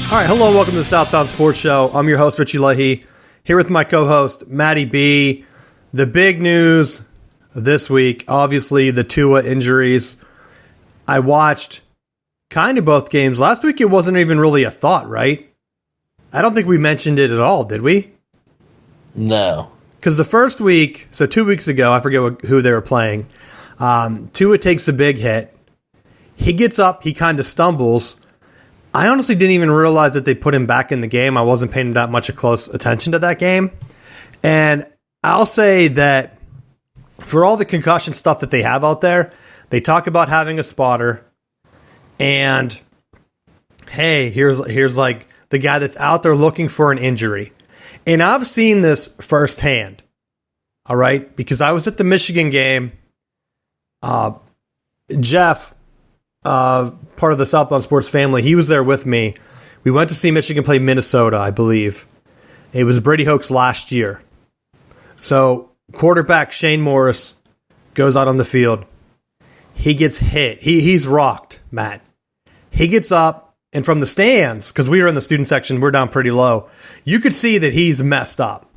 All right, hello and welcome to the Southbound Sports Show. I'm your host, Richie Leahy, here with my co-host, Matty B. The big news this week, obviously, the Tua injuries. I watched kind of both games. Last week, it wasn't even really a thought, right? I don't think we mentioned it at all, did we? No. Because the first week, so 2 weeks ago, I forget who they were playing, Tua takes a big hit. He gets up, he kind of stumbles. I honestly didn't even realize that they put him back in the game. I wasn't paying that much close attention to that game. And I'll say that for all the concussion stuff that they have out there, they talk about having a spotter. And, hey, here's like the guy that's out there looking for an injury. And I've seen this firsthand, all right? Because I was at the Michigan game. Jeff, part of the Southbound Sports family, he was there with me. We went to see Michigan play Minnesota, I believe. It was Brady Hoke's last year. So quarterback Shane Morris goes out on the field. He gets hit. He's rocked, Matt. He gets up, and from the stands, because we were in the student section, we're down pretty low, you could see that he's messed up.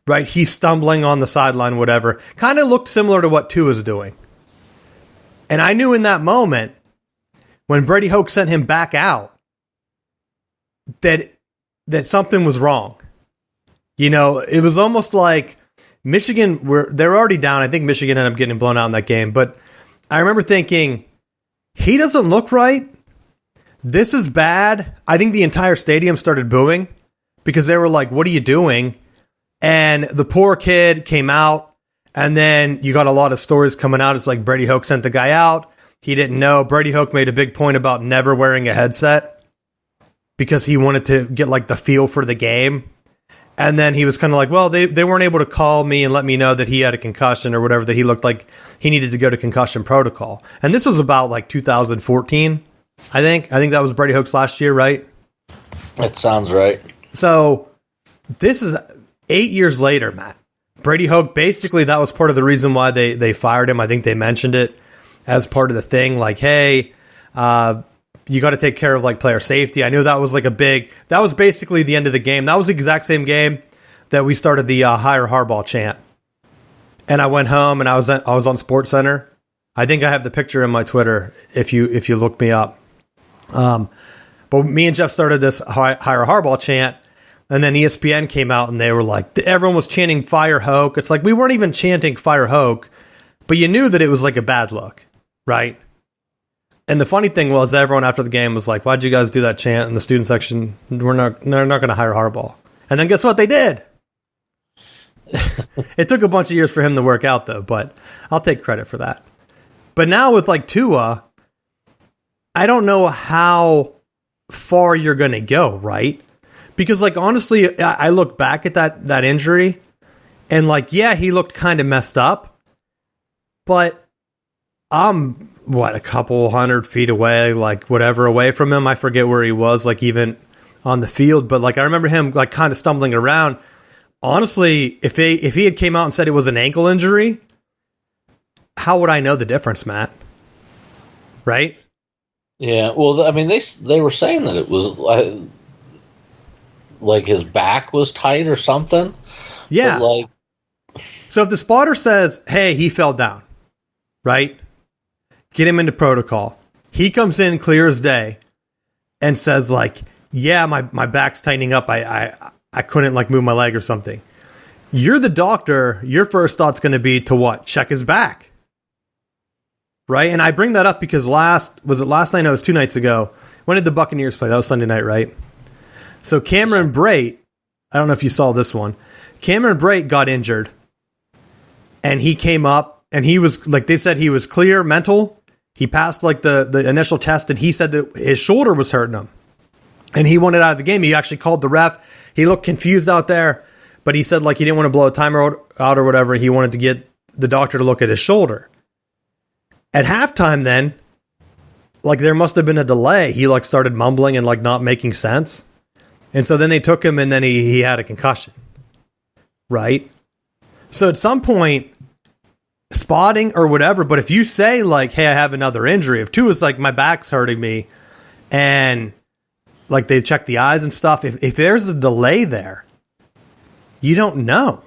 Right? He's stumbling on the sideline, whatever. Kind of looked similar to what Tua's doing. And I knew in that moment, when Brady Hoke sent him back out, that something was wrong. You know, it was almost like Michigan, they're already down. I think Michigan ended up getting blown out in that game. But I remember thinking, he doesn't look right. This is bad. I think the entire stadium started booing because they were like, what are you doing? And the poor kid came out. And then you got a lot of stories coming out. It's like Brady Hoke sent the guy out. He didn't know. Brady Hoke made a big point about never wearing a headset because he wanted to get like the feel for the game. And then he was kind of like, well, they weren't able to call me and let me know that he had a concussion or whatever, that he looked like he needed to go to concussion protocol. And this was about like 2014, I think. I think that was Brady Hoke's last year, right? That sounds right. So this is 8 years later, Matt. Brady Hoke, basically, that was part of the reason why they fired him. I think they mentioned it as part of the thing. Like, hey, you got to take care of like player safety. I knew that was like that was basically the end of the game. That was the exact same game that we started the hire Harbaugh chant. And I went home and I was on Sports Center. I think I have the picture in my Twitter if you look me up. But me and Jeff started this hire Harbaugh chant. And then ESPN came out and they were like, everyone was chanting Fire Hoke. It's like, we weren't even chanting Fire Hoke, but you knew that it was like a bad look, right? And the funny thing was, everyone after the game was like, why'd you guys do that chant in the student section? They're not going to hire Harbaugh. And then guess what? They did. It took a bunch of years for him to work out, though, but I'll take credit for that. But now with like Tua, I don't know how far you're going to go, right? Because, like, honestly, I look back at that injury, and, like, yeah, he looked kind of messed up, but I'm, a couple 100 feet away, like, whatever, away from him. I forget where he was, like, even on the field, but, like, I remember him, like, kind of stumbling around. Honestly, if he had came out and said it was an ankle injury, how would I know the difference, Matt? Right? Yeah, well, I mean, they were saying that it was... like his back was tight or something. Yeah. But like, so if the spotter says, hey, he fell down, right? Get him into protocol. He comes in clear as day and says like, yeah, my back's tightening up. I couldn't like move my leg or something. You're the doctor. Your first thought's going to be to what? Check his back. Right. And I bring that up because last night? No, it was 2 nights ago. When did the Buccaneers play? That was Sunday night, right? So Cameron Brate, I don't know if you saw this one. Cameron Brate got injured. And he came up and he was, like they said, he was clear, mental. He passed like the initial test and he said that his shoulder was hurting him. And he wanted out of the game. He actually called the ref. He looked confused out there. But he said like he didn't want to blow a timer out or whatever. He wanted to get the doctor to look at his shoulder. At halftime then, like there must have been a delay. He like started mumbling and like not making sense. And so then they took him and then he had a concussion. Right? So at some point, spotting or whatever, but if you say like, hey, I have another injury, if Tua's like, my back's hurting me, and like they check the eyes and stuff. If there's a delay there, you don't know.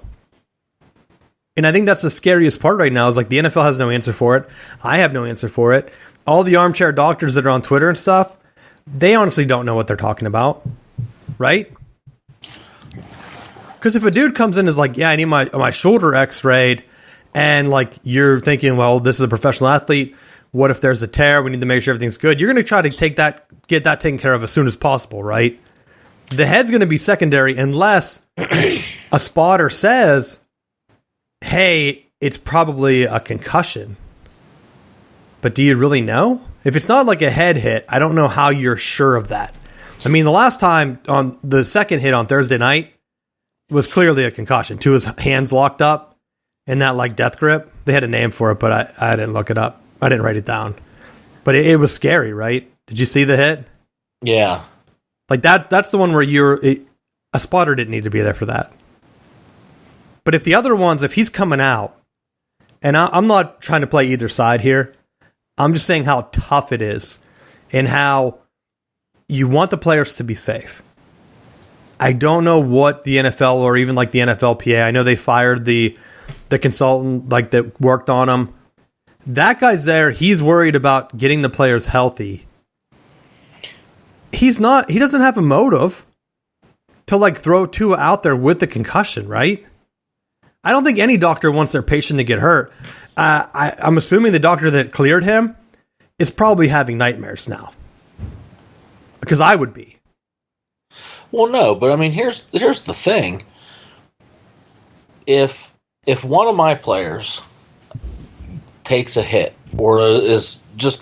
And I think that's the scariest part right now is like the NFL has no answer for it. I have no answer for it. All the armchair doctors that are on Twitter and stuff, they honestly don't know what they're talking about. Right? Because if a dude comes in and is like, yeah, I need my shoulder x-rayed, and like you're thinking, well, this is a professional athlete. What if there's a tear? We need to make sure everything's good. You're going to try to get that taken care of as soon as possible, right? The head's going to be secondary unless a spotter says, hey, it's probably a concussion. But do you really know? If it's not like a head hit, I don't know how you're sure of that. I mean, the last time on the second hit on Thursday night was clearly a concussion. Two, his hands locked up in that like death grip. They had a name for it, but I didn't look it up. I didn't write it down. But it was scary, right? Did you see the hit? Yeah. Like that's the one where a spotter didn't need to be there for that. But if the other ones, if he's coming out, and I'm not trying to play either side here, I'm just saying how tough it is and how you want the players to be safe. I don't know what the NFL or even like the NFLPA, I know they fired the consultant like that worked on them. That guy's there. He's worried about getting the players healthy. He doesn't have a motive to like throw two out there with the concussion, right? I don't think any doctor wants their patient to get hurt. I'm assuming the doctor that cleared him is probably having nightmares now. Because I would be. Well, no, but I mean, here's the thing. If one of my players takes a hit or is just,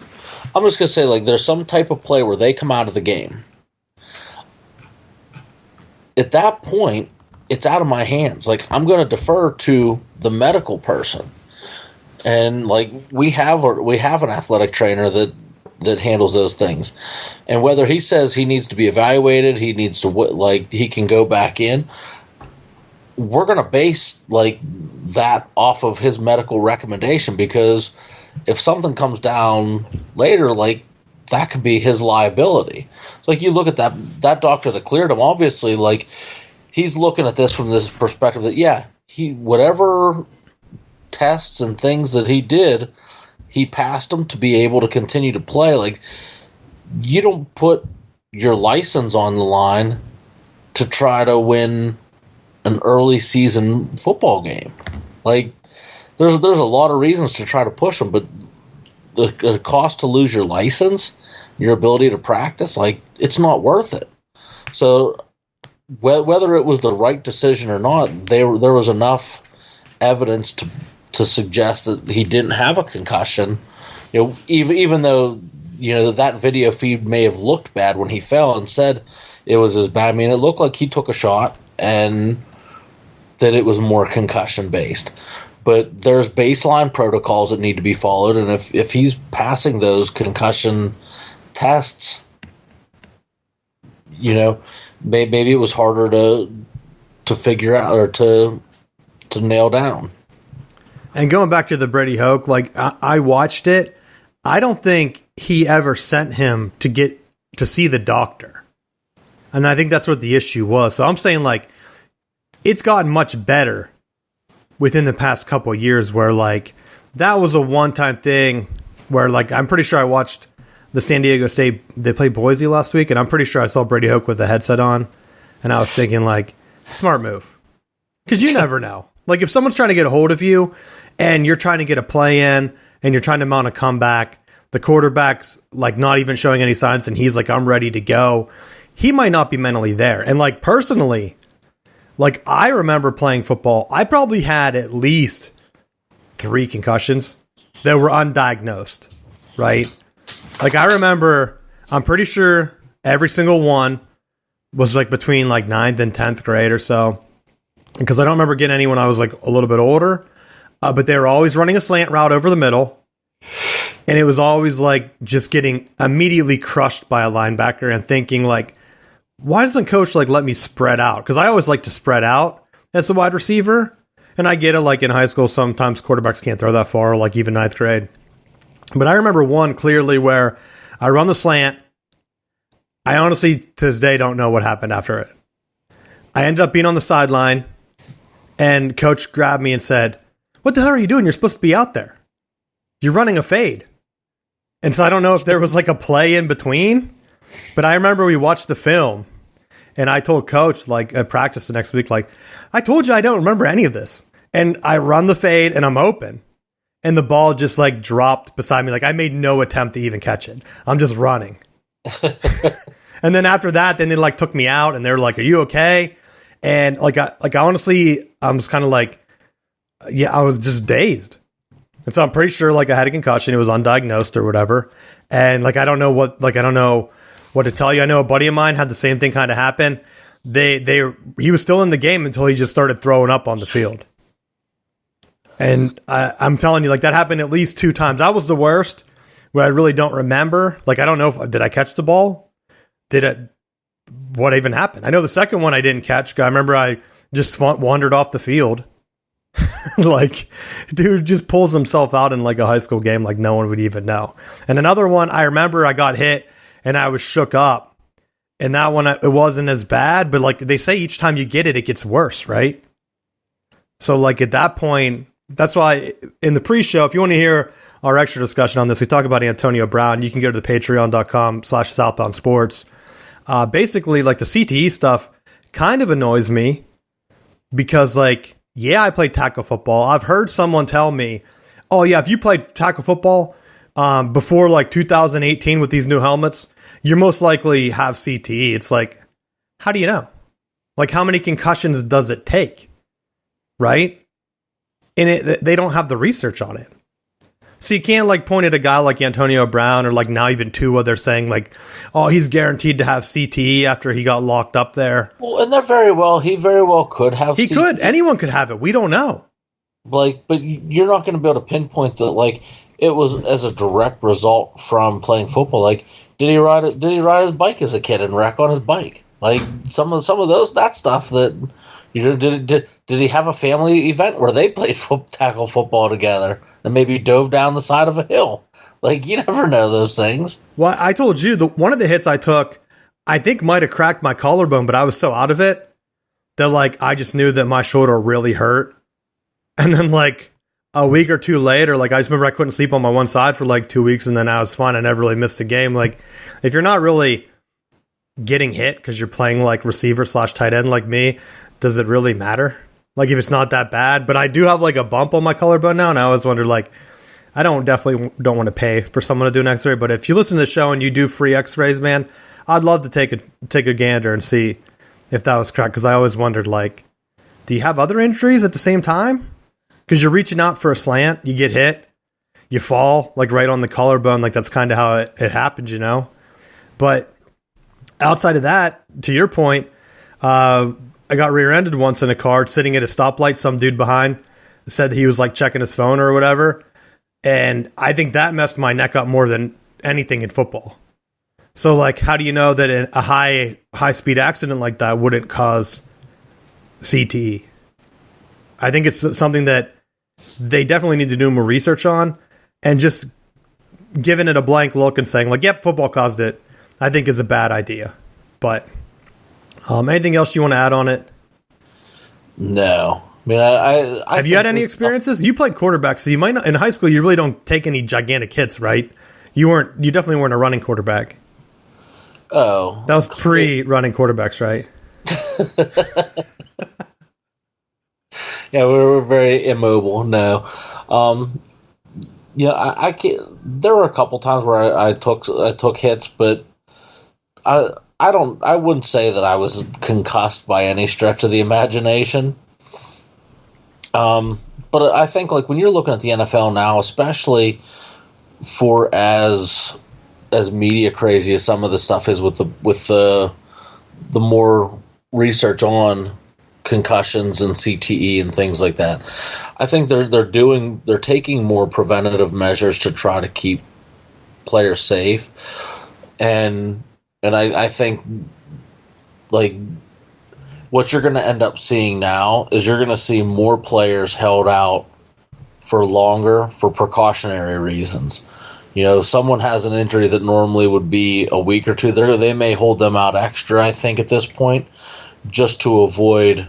I'm just going to say, like, there's some type of play where they come out of the game. At that point, it's out of my hands. Like, I'm going to defer to the medical person. And, like, we have an athletic trainer that handles those things. And whether he says he needs to be evaluated, he needs to, like, he can go back in, we're going to base, like, that off of his medical recommendation, because if something comes down later, like, that could be his liability. So, like, you look at that doctor that cleared him, obviously, like, he's looking at this from this perspective that, yeah, whatever tests and things that he did, he passed them to be able to continue to play. Like, you don't put your license on the line to try to win an early season football game. Like, there's a lot of reasons to try to push them, but the cost to lose your license, your ability to practice, like, it's not worth it. So whether it was the right decision or not, there was enough evidence to suggest that he didn't have a concussion. You know, even though, you know, that video feed may have looked bad when he fell and said it was as bad. I mean, it looked like he took a shot and that it was more concussion based. But there's baseline protocols that need to be followed, and if he's passing those concussion tests, you know, maybe it was harder to figure out or to nail down. And going back to the Brady Hoke, like, I watched it. I don't think he ever sent him to see the doctor. And I think that's what the issue was. So I'm saying, like, it's gotten much better within the past couple of years where, like, that was a one-time thing where, like, I'm pretty sure I watched the San Diego State, they played Boise last week, and I'm pretty sure I saw Brady Hoke with the headset on, and I was thinking, like, smart move. Because you never know. Like, if someone's trying to get a hold of you and you're trying to get a play in and you're trying to mount a comeback, the quarterback's, like, not even showing any signs and he's like, I'm ready to go, he might not be mentally there. And, like, personally, like, I remember playing football, I probably had at least 3 concussions that were undiagnosed, right? Like, I remember, I'm pretty sure every single one was, like, between, like, 9th and 10th grade or so. Because I don't remember getting any when I was, like, a little bit older. But they were always running a slant route over the middle. And it was always, like, just getting immediately crushed by a linebacker and thinking, like, why doesn't coach, like, let me spread out? Because I always like to spread out as a wide receiver. And I get it, like, in high school, sometimes quarterbacks can't throw that far, like, even 9th grade. But I remember one clearly where I run the slant, I honestly, to this day, don't know what happened after it. I ended up being on the sideline, and coach grabbed me and said, "What the hell are you doing? You're supposed to be out there. You're running a fade." And so I don't know if there was like a play in between, but I remember we watched the film, and I told coach, like at practice the next week, like, "I told you I don't remember any of this." And I run the fade, and I'm open. And the ball just like dropped beside me. Like I made no attempt to even catch it. I'm just running. And then after that, then they like took me out and they're like, "Are you okay?" And like I honestly, I was kind of like, yeah, I was just dazed. And so I'm pretty sure like I had a concussion. It was undiagnosed or whatever. And like, I don't know what to tell you. I know a buddy of mine had the same thing kind of happen. He was still in the game until he just started throwing up on the field. And I'm telling you, like that happened at least 2 times. That was the worst, where I really don't remember. Like, I don't know did I catch the ball? What even happened? I know the second one I didn't catch. I remember I just wandered off the field. Like, dude just pulls himself out in like a high school game like no one would even know. And another one, I remember I got hit and I was shook up. And that one, it wasn't as bad, but like they say each time you get it, it gets worse, right? So like at that point, that's why in the pre-show, if you want to hear our extra discussion on this, we talk about Antonio Brown. You can go to the patreon.com/Southbound Sports. Basically, like the CTE stuff kind of annoys me because, like, yeah, I played tackle football. I've heard someone tell me, "Oh yeah, if you played tackle football before like 2018 with these new helmets, you're most likely have CTE." It's like, how do you know? Like, how many concussions does it take? Right? And they don't have the research on it. So you can't like point at a guy like Antonio Brown or like now even Tua. They're saying like, "Oh, he's guaranteed to have CTE after he got locked up there." Well, and he very well could have. He could. Anyone could have it. We don't know. Like, but you're not going to be able to pinpoint that. Like, it was as a direct result from playing football. Like, did he ride his bike as a kid and wreck on his bike? Like some of that stuff that did he have a family event where they played tackle football together and maybe dove down the side of a hill? Like, you never know those things. Well, I told you, one of the hits I took, I think might have cracked my collarbone, but I was so out of it that like I just knew that my shoulder really hurt. And then like a week or 2 later, like I just remember I couldn't sleep on my one side for like 2 weeks, and then I was fine. I never really missed a game. Like if you're not really getting hit because you're playing like receiver/tight end like me, does it really matter? Like if it's not that bad? But I do have like a bump on my collarbone now, and I always wonder, like, I definitely don't want to pay for someone to do an X-ray. But if you listen to the show and you do free X-rays, man, I'd love to take a gander and see if that was correct. Because I always wondered, like, do you have other injuries at the same time? Because you're reaching out for a slant, you get hit, you fall like right on the collarbone. Like that's kind of how it happened, you know. But outside of that, to your point, I got rear-ended once in a car sitting at a stoplight. Some dude behind said he was like checking his phone or whatever. And I think that messed my neck up more than anything in football. So like, how do you know that a high-speed accident like that wouldn't cause CTE? I think it's something that they definitely need to do more research on, and just giving it a blank look and saying like, "Yep, football caused it," I think is a bad idea. But anything else you want to add on it? No. I mean, I have you had any experiences? You played quarterback, so you might not. In high school, you really don't take any gigantic hits, right? You definitely weren't a running quarterback. Oh, that was pre-running quarterbacks, right? Yeah, we were very immobile. No, yeah, I can't. There were a couple times where I took hits, but I wouldn't say that I was concussed by any stretch of the imagination. But I think like when you're looking at the NFL now, especially for as media crazy as some of the stuff is with the more research on concussions and CTE and things like that, I think they're taking more preventative measures to try to keep players safe, and I think like what you're going to end up seeing now is you're going to see more players held out for longer for precautionary reasons. someone has an injury that normally would be a week or two, they may hold them out extra, I think, at this point, just to avoid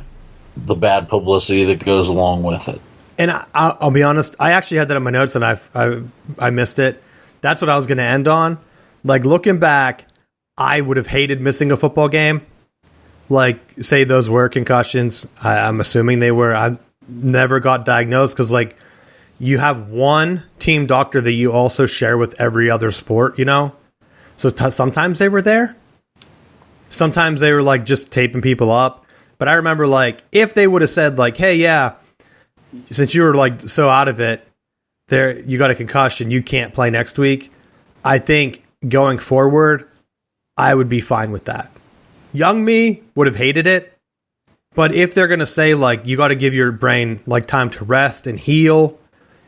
the bad publicity that goes along with it. And I'll be honest, I actually had that in my notes, and I missed it. That's what I was going to end on. Like, looking back, I would have hated missing a football game. Like, say those were concussions. I'm assuming they were. I never got diagnosed because, like, you have one team doctor that you also share with every other sport, So sometimes they were there. Sometimes they were, like, just taping people up. But I remember, like, if they would have said, like, hey, yeah, since you were, like, so out of it, you got a concussion, you can't play next week. I think going forward, I would be fine with that. Young me would have hated it. But if they're going to say, like, you got to give your brain, like, time to rest and heal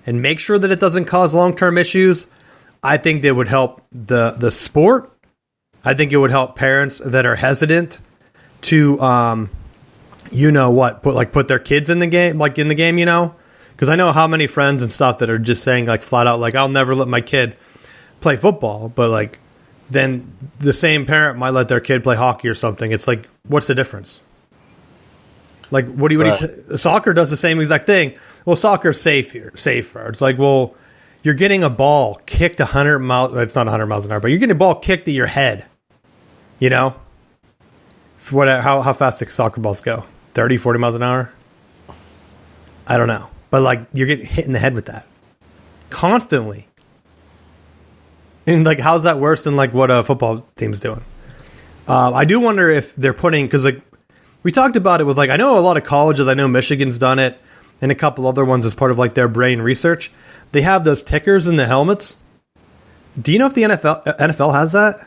and make sure that it doesn't cause long-term issues, I think that would help the sport. I think it would help parents that are hesitant to, put their kids in the game, Because I know how many friends and stuff that are just saying, like, flat out, like, I'll never let my kid play football. But, like, then the same parent might let their kid play hockey or something. It's like, what's the difference? Like, soccer does the same exact thing. Well, soccer's safer. It's like, well, you're getting a ball kicked 100 miles. It's not 100 miles an hour, but you're getting a ball kicked at your head. How fast do soccer balls go? 30, 40 miles an hour? I don't know. But, like, you're getting hit in the head with that constantly. And, like, how's that worse than, like, what a football team's doing? I do wonder if they're putting, because, like, we talked about it with, like, I know a lot of colleges, I know Michigan's done it, and a couple other ones as part of, like, their brain research. They have those tickers in the helmets. Do you know if the NFL has that?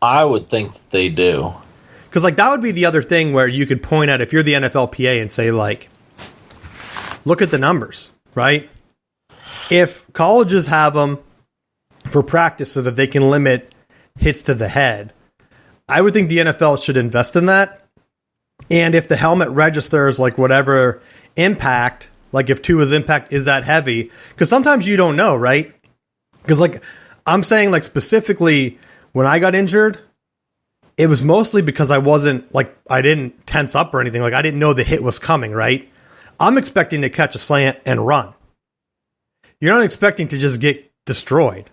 I would think that they do. Because, like, that would be the other thing where you could point out if you're the NFLPA and say, like, look at the numbers, right? If colleges have them for practice so that they can limit hits to the head, I would think the NFL should invest in that. And if the helmet registers, like, whatever impact, like if Tua's impact is that heavy, because sometimes you don't know, right? Because, like, I'm saying, like, specifically when I got injured, it was mostly because I didn't tense up or anything. Like, I didn't know the hit was coming, right? I'm expecting to catch a slant and run. You're not expecting to just get destroyed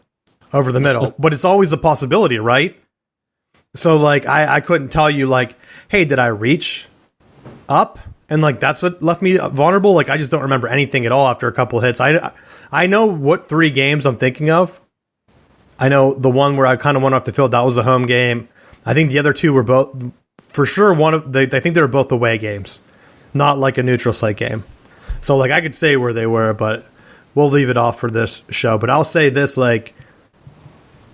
over the middle, but it's always a possibility, right? So, like, I couldn't tell you, like, hey, did I reach up? And, like, that's what left me vulnerable. Like, I just don't remember anything at all after a couple hits. I know what 3 games I'm thinking of. I know the one where I kind of went off the field, that was a home game. I think the other 2 were both, for sure, I think they were both away games, not like a neutral site game. So, like, I could say where they were, but we'll leave it off for this show. But I'll say this, like,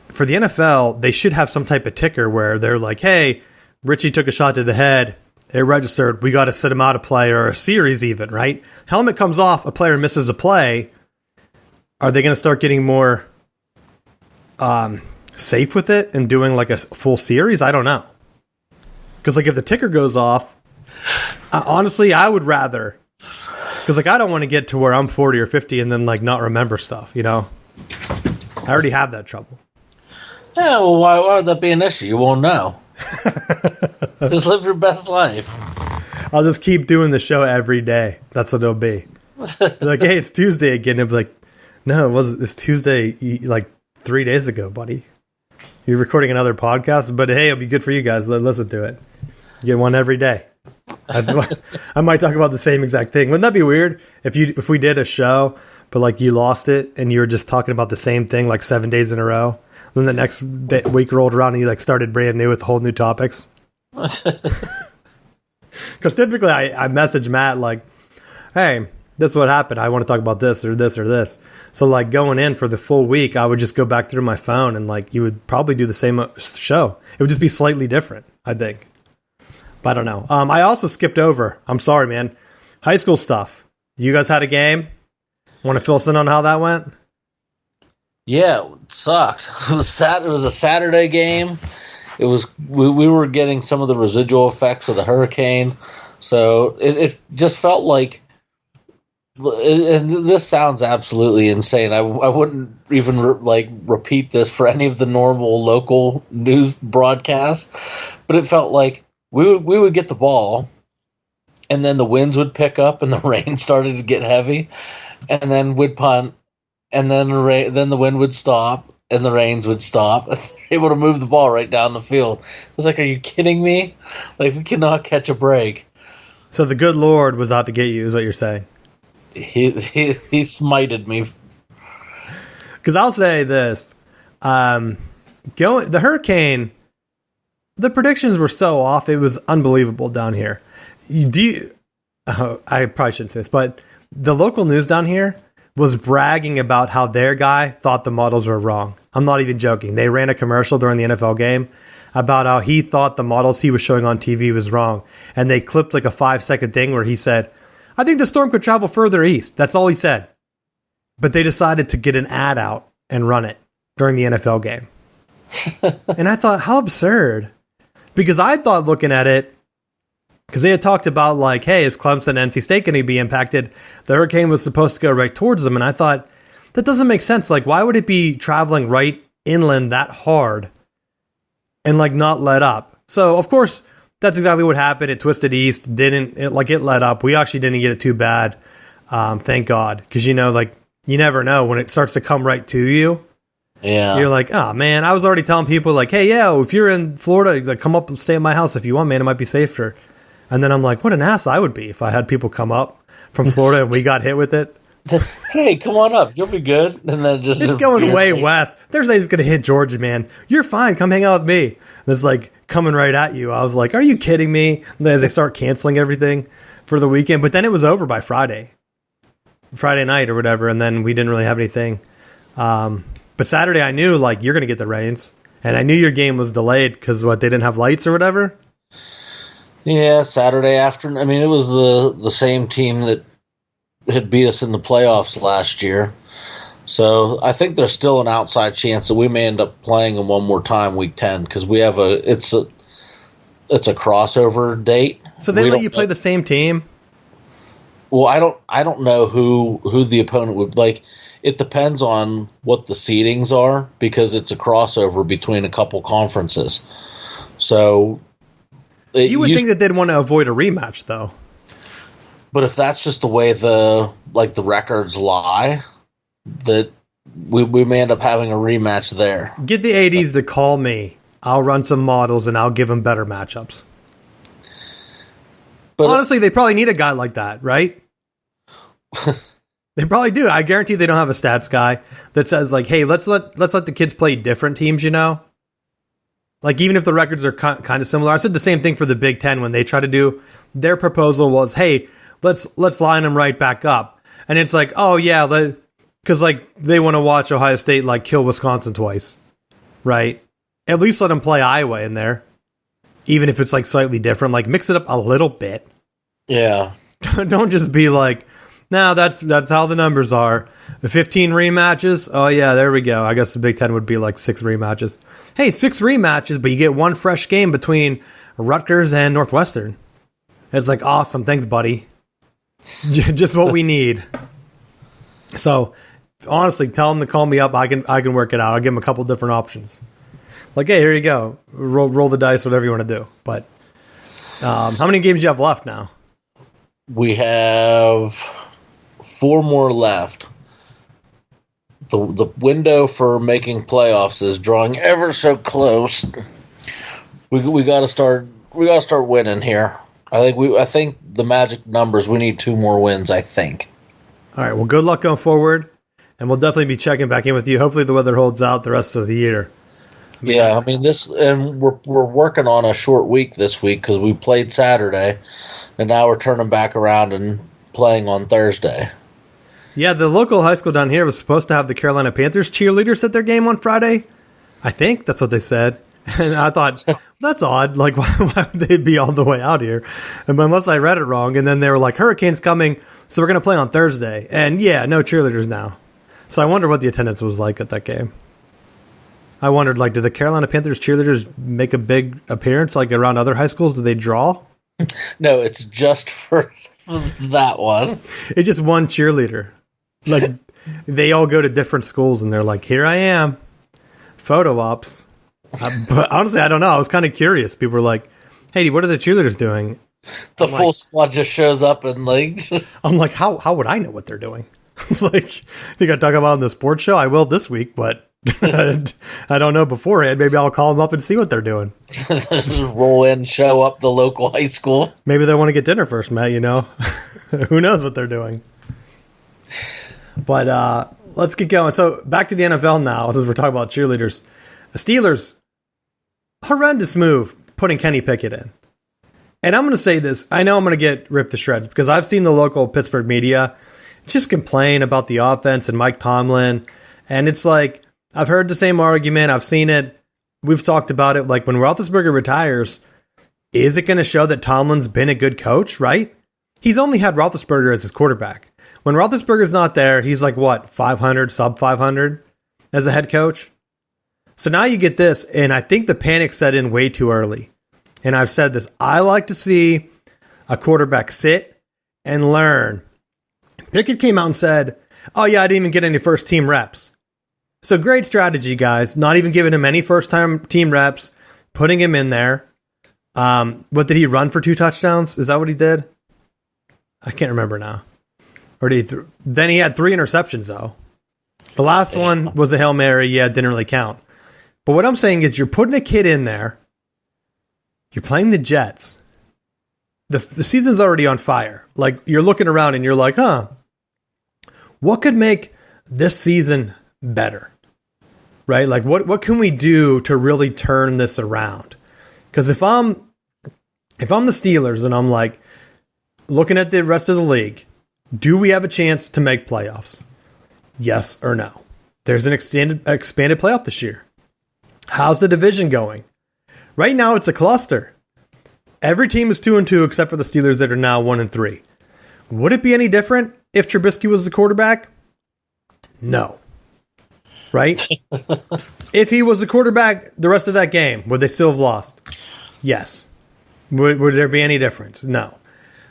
for the NFL, they should have some type of ticker where they're like, hey, Richie took a shot to the head. It registered. We got to sit him out of play or a series even, right? Helmet comes off. A player misses a play. Are they going to start getting more safe with it and doing, like, a full series? I don't know. Because, like, if the ticker goes off, honestly, I would rather. Because, like, I don't want to get to where I'm 40 or 50 and then, like, not remember stuff, I already have that trouble. Yeah, well, why would that be an issue? You won't know. Just live your best life. I'll just keep doing the show every day. That's what it'll be. Like, hey, it's Tuesday again. It'll be like, no, it's Tuesday, like, 3 days ago, buddy. You're recording another podcast, but hey, it'll be good for you guys. Listen to it. You get one every day. I might talk about the same exact thing. Wouldn't that be weird if we did a show, but, like, you lost it and you were just talking about the same thing, like, 7 days in a row? Then the next week rolled around and you, like, started brand new with whole new topics. Because typically I message Matt, like, hey, this is what happened. I want to talk about this or this or this. So, like, going in for the full week, I would just go back through my phone and, like, you would probably do the same show. It would just be slightly different, I think. But I don't know. I also skipped over. I'm sorry, man. High school stuff. You guys had a game? Want to fill us in on how that went? Yeah, it sucked. It was a Saturday game. It was we were getting some of the residual effects of the hurricane, so it just felt like and this sounds absolutely insane. I wouldn't even repeat this for any of the normal local news broadcasts, but it felt like we would get the ball, and then the winds would pick up, and the rain started to get heavy, and then we'd punt, and then the wind would stop, and the rains would stop. Able to move the ball right down the field. I was like, "Are you kidding me? Like, we cannot catch a break." So the good Lord was out to get you, is what you're saying. He smited me. Because I'll say this, the hurricane, the predictions were so off, it was unbelievable down here. I probably shouldn't say this, but the local news down here was bragging about how their guy thought the models were wrong. I'm not even joking. They ran a commercial during the NFL game about how he thought the models he was showing on TV was wrong. And they clipped like a 5-second thing where he said, I think the storm could travel further east. That's all he said. But they decided to get an ad out and run it during the NFL game. And I thought, how absurd. Because I thought looking at it, because they had talked about like, hey, is Clemson and NC State going to be impacted? The hurricane was supposed to go right towards them. And I thought, that doesn't make sense. Like, why would it be traveling right inland that hard and like not let up? So, of course, that's exactly what happened. It twisted east, it let up. We actually didn't get it too bad. Thank God. Because, you never know when it starts to come right to you. Yeah. You're like, oh, man, I was already telling people like, hey, yeah, if you're in Florida, like, come up and stay at my house if you want, man. It might be safer. And then I'm like, what an ass I would be if I had people come up from Florida and we got hit with it. Hey, come on up. You'll be good. And then it's going way west. There's a going to hit Georgia, man. You're fine. Come hang out with me. And it's like coming right at you. I was like, are you kidding me? And then as they start canceling everything for the weekend. But then it was over by Friday night or whatever. And then we didn't really have anything. But Saturday I knew like you're going to get the rains. And I knew your game was delayed because they didn't have lights or whatever. Yeah, Saturday afternoon. I mean, it was the same team that had beat us in the playoffs last year. So I think there's still an outside chance that we may end up playing them one more time week 10 because we have it's a crossover date. So they let you play the same team? Well, I don't know who the opponent would like. It depends on what the seedings are because it's a crossover between a couple conferences. So you would think that they'd want to avoid a rematch, though. But if that's just the way the records lie, that we may end up having a rematch there. Get the ADs to call me. I'll run some models and I'll give them better matchups. But honestly, they probably need a guy like that, right? They probably do. I guarantee they don't have a stats guy that says like, "Hey, let's let the kids play different teams." Like, even if the records are kind of similar. I said the same thing for the Big Ten when they tried to do their proposal was, hey, let's line them right back up. And it's like, oh, yeah, because, like, they want to watch Ohio State, like, kill Wisconsin twice, right? At least let them play Iowa in there, even if it's, like, slightly different. Like, mix it up a little bit. Yeah. Don't just be like, no, that's how the numbers are. The 15 rematches, oh, yeah, there we go. I guess the Big Ten would be, like, 6 rematches. Hey, 6 rematches, but you get one fresh game between Rutgers and Northwestern. It's like, awesome. Thanks, buddy. Just what we need. So, honestly, tell them to call me up. I can work it out. I'll give them a couple different options. Like, hey, here you go. Roll the dice, whatever you want to do. But how many games do you have left now? We have 4 more left. The window for making playoffs is drawing ever so close. We got to start winning here. I think the magic numbers. We need 2 more wins. I think. All right. Well, good luck going forward, and we'll definitely be checking back in with you. Hopefully, the weather holds out the rest of the year. Yeah, I mean this, and we're working on a short week this week because we played Saturday, and now we're turning back around and playing on Thursday. Yeah, the local high school down here was supposed to have the Carolina Panthers cheerleaders at their game on Friday. I think that's what they said. And I thought, that's odd. Like, why would they be all the way out here? Unless I read it wrong. And then they were like, hurricane's coming, so we're going to play on Thursday. And yeah, no cheerleaders now. So I wonder what the attendance was like at that game. I wondered, like, did the Carolina Panthers cheerleaders make a big appearance, like, around other high schools? Did they draw? No, it's just for that one. It's just one cheerleader. Like, they all go to different schools, and they're like, here I am. Photo ops. But honestly, I don't know. I was kind of curious. People were like, hey, what are the cheerleaders doing? The full squad just shows up and like... I'm like, how would I know what they're doing? Like, think I talk about it on the sports show? I will this week, but I don't know beforehand. Maybe I'll call them up and see what they're doing. Just roll in, show up the local high school. Maybe they want to get dinner first, Matt, you know? Who knows what they're doing? But let's get going. So back to the NFL now, since we're talking about cheerleaders. The Steelers, horrendous move, putting Kenny Pickett in. And I'm going to say this. I know I'm going to get ripped to shreds because I've seen the local Pittsburgh media just complain about the offense and Mike Tomlin. And it's like, I've heard the same argument. I've seen it. We've talked about it. Like, when Roethlisberger retires, is it going to show that Tomlin's been a good coach, right? He's only had Roethlisberger as his quarterback. When Roethlisberger's not there, he's like, what, 500, sub 500 as a head coach? So now you get this, and I think the panic set in way too early. And I've said this, I like to see a quarterback sit and learn. Pickett came out and said, oh yeah, I didn't even get any first team reps. So great strategy, guys. Not even giving him any first time team reps, putting him in there. What did he run for 2 touchdowns? Is that what he did? I can't remember now. Or did he then he had 3 interceptions though. The last one was a Hail Mary. Yeah, it didn't really count. But what I'm saying is you're putting a kid in there. You're playing the Jets. The season's already on fire. Like, you're looking around and you're like, what could make this season better? Right? Like, what can we do to really turn this around? Because if I'm the Steelers and I'm like looking at the rest of the league, do we have a chance to make playoffs? Yes or no? There's an expanded playoff this year. How's the division going? Right now, it's a cluster. Every team is 2-2 except for the Steelers that are now 1-3. Would it be any different if Trubisky was the quarterback? No. Right? If he was the quarterback the rest of that game, would they still have lost? Yes. Would there be any difference? No.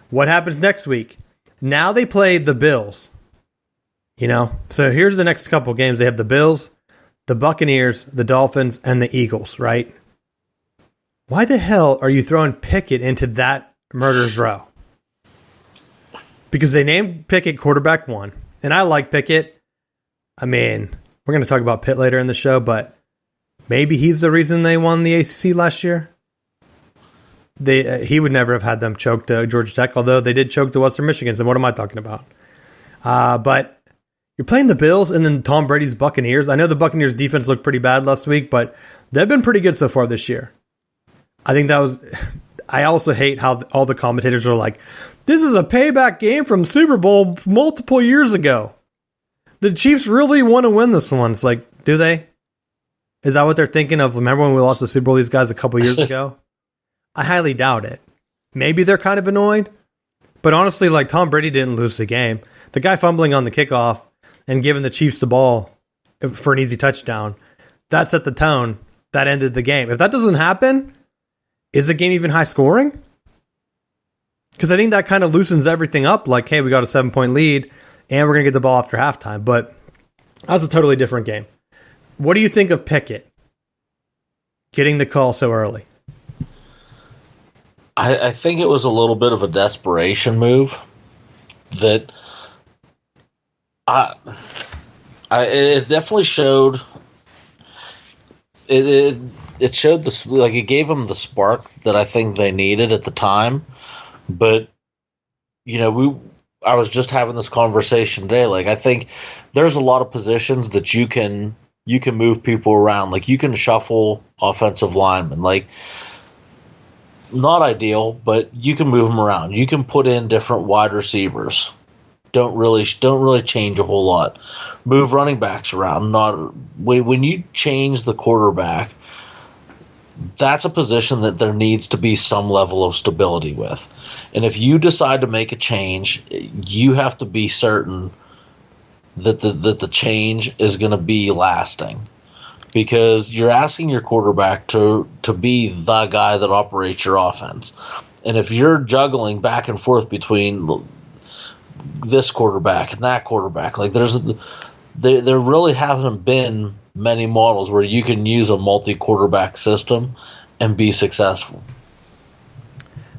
What happens next week? Now they play the Bills. You know? So here's the next couple games. They have the Bills, the Buccaneers, the Dolphins, and the Eagles, right? Why the hell are you throwing Pickett into that murderer's row? Because they named Pickett quarterback 1. And I like Pickett. I mean, we're going to talk about Pitt later in the show, but maybe he's the reason they won the ACC last year. He would never have had them choke to Georgia Tech, although they did choke to Western Michigan. So what am I talking about? But you're playing the Bills and then Tom Brady's Buccaneers. I know the Buccaneers defense looked pretty bad last week, but they've been pretty good so far this year. I think that was... I also hate how all the commentators are like, this is a payback game from Super Bowl multiple years ago. The Chiefs really want to win this one. It's like, do they? Is that what they're thinking of? Remember when we lost the Super Bowl these guys a couple years ago? I highly doubt it. Maybe they're kind of annoyed. But honestly, like, Tom Brady didn't lose the game. The guy fumbling on the kickoff and giving the Chiefs the ball for an easy touchdown, that set the tone. That ended the game. If that doesn't happen... Is the game even high scoring? Because I think that kind of loosens everything up. Like, hey, we got a 7-point lead, and we're going to get the ball after halftime. But that's a totally different game. What do you think of Pickett getting the call so early? I think it was a little bit of a desperation move. That it definitely showed. It showed this, like, it gave them the spark that I think they needed at the time. But, you know, I was just having this conversation today. Like, I think there's a lot of positions that you can move people around. Like, you can shuffle offensive linemen. Like, not ideal, but you can move them around. You can put in different wide receivers. Don't really change a whole lot. Move running backs around. When you change the quarterback, that's a position that there needs to be some level of stability with. And if you decide to make a change, you have to be certain that the change is going to be lasting. Because you're asking your quarterback to be the guy that operates your offense. And if you're juggling back and forth between this quarterback and that quarterback, like there really hasn't been many models where you can use a multi-quarterback system and be successful.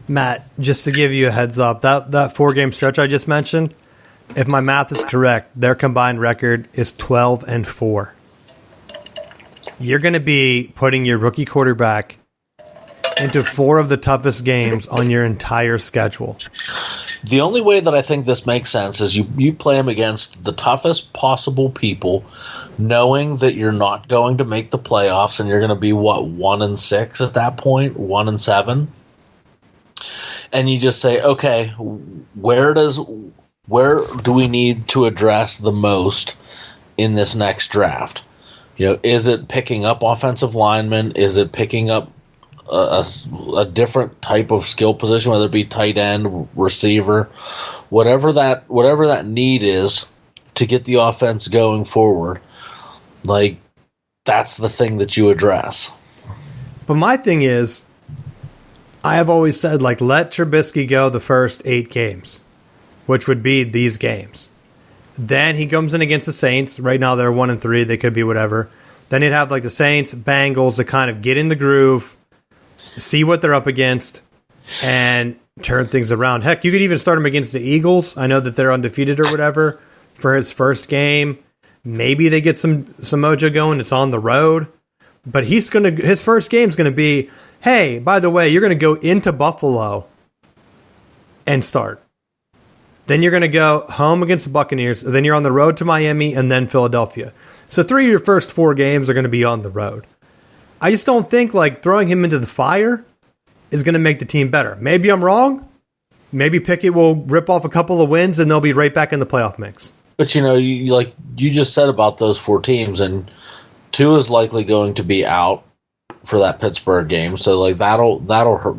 Matt, just to give you a heads up, that 4-game stretch I just mentioned, if my math is correct, their combined record is 12-4. You're going to be putting your rookie quarterback into 4 of the toughest games on your entire schedule. The only way that I think this makes sense is you play him against the toughest possible people, knowing that you're not going to make the playoffs, and you're going to be, 1-6 at that point, 1-7? And you just say, okay, where do we need to address the most in this next draft? Is it picking up offensive linemen? Is it picking up a different type of skill position, whether it be tight end, receiver, whatever that need is to get the offense going forward? Like, that's the thing that you address. But my thing is, I have always said, like, let Trubisky go the first 8 games, which would be these games. Then he comes in against the Saints. Right now they're 1-3. They could be whatever. Then he'd have like the Saints, Bengals to kind of get in the groove, see what they're up against, and turn things around. Heck, you could even start him against the Eagles. I know that they're undefeated or whatever for his first game. Maybe they get some mojo going. It's on the road. But his first game's going to be, hey, by the way, you're going to go into Buffalo and start. Then you're going to go home against the Buccaneers. Then you're on the road to Miami and then Philadelphia. So 3 of your first 4 games are going to be on the road. I just don't think like throwing him into the fire is going to make the team better. Maybe I'm wrong. Maybe Pickett will rip off a couple of wins and they'll be right back in the playoff mix. But you just said about those 4 teams, and 2 is likely going to be out for that Pittsburgh game. So like that'll hurt.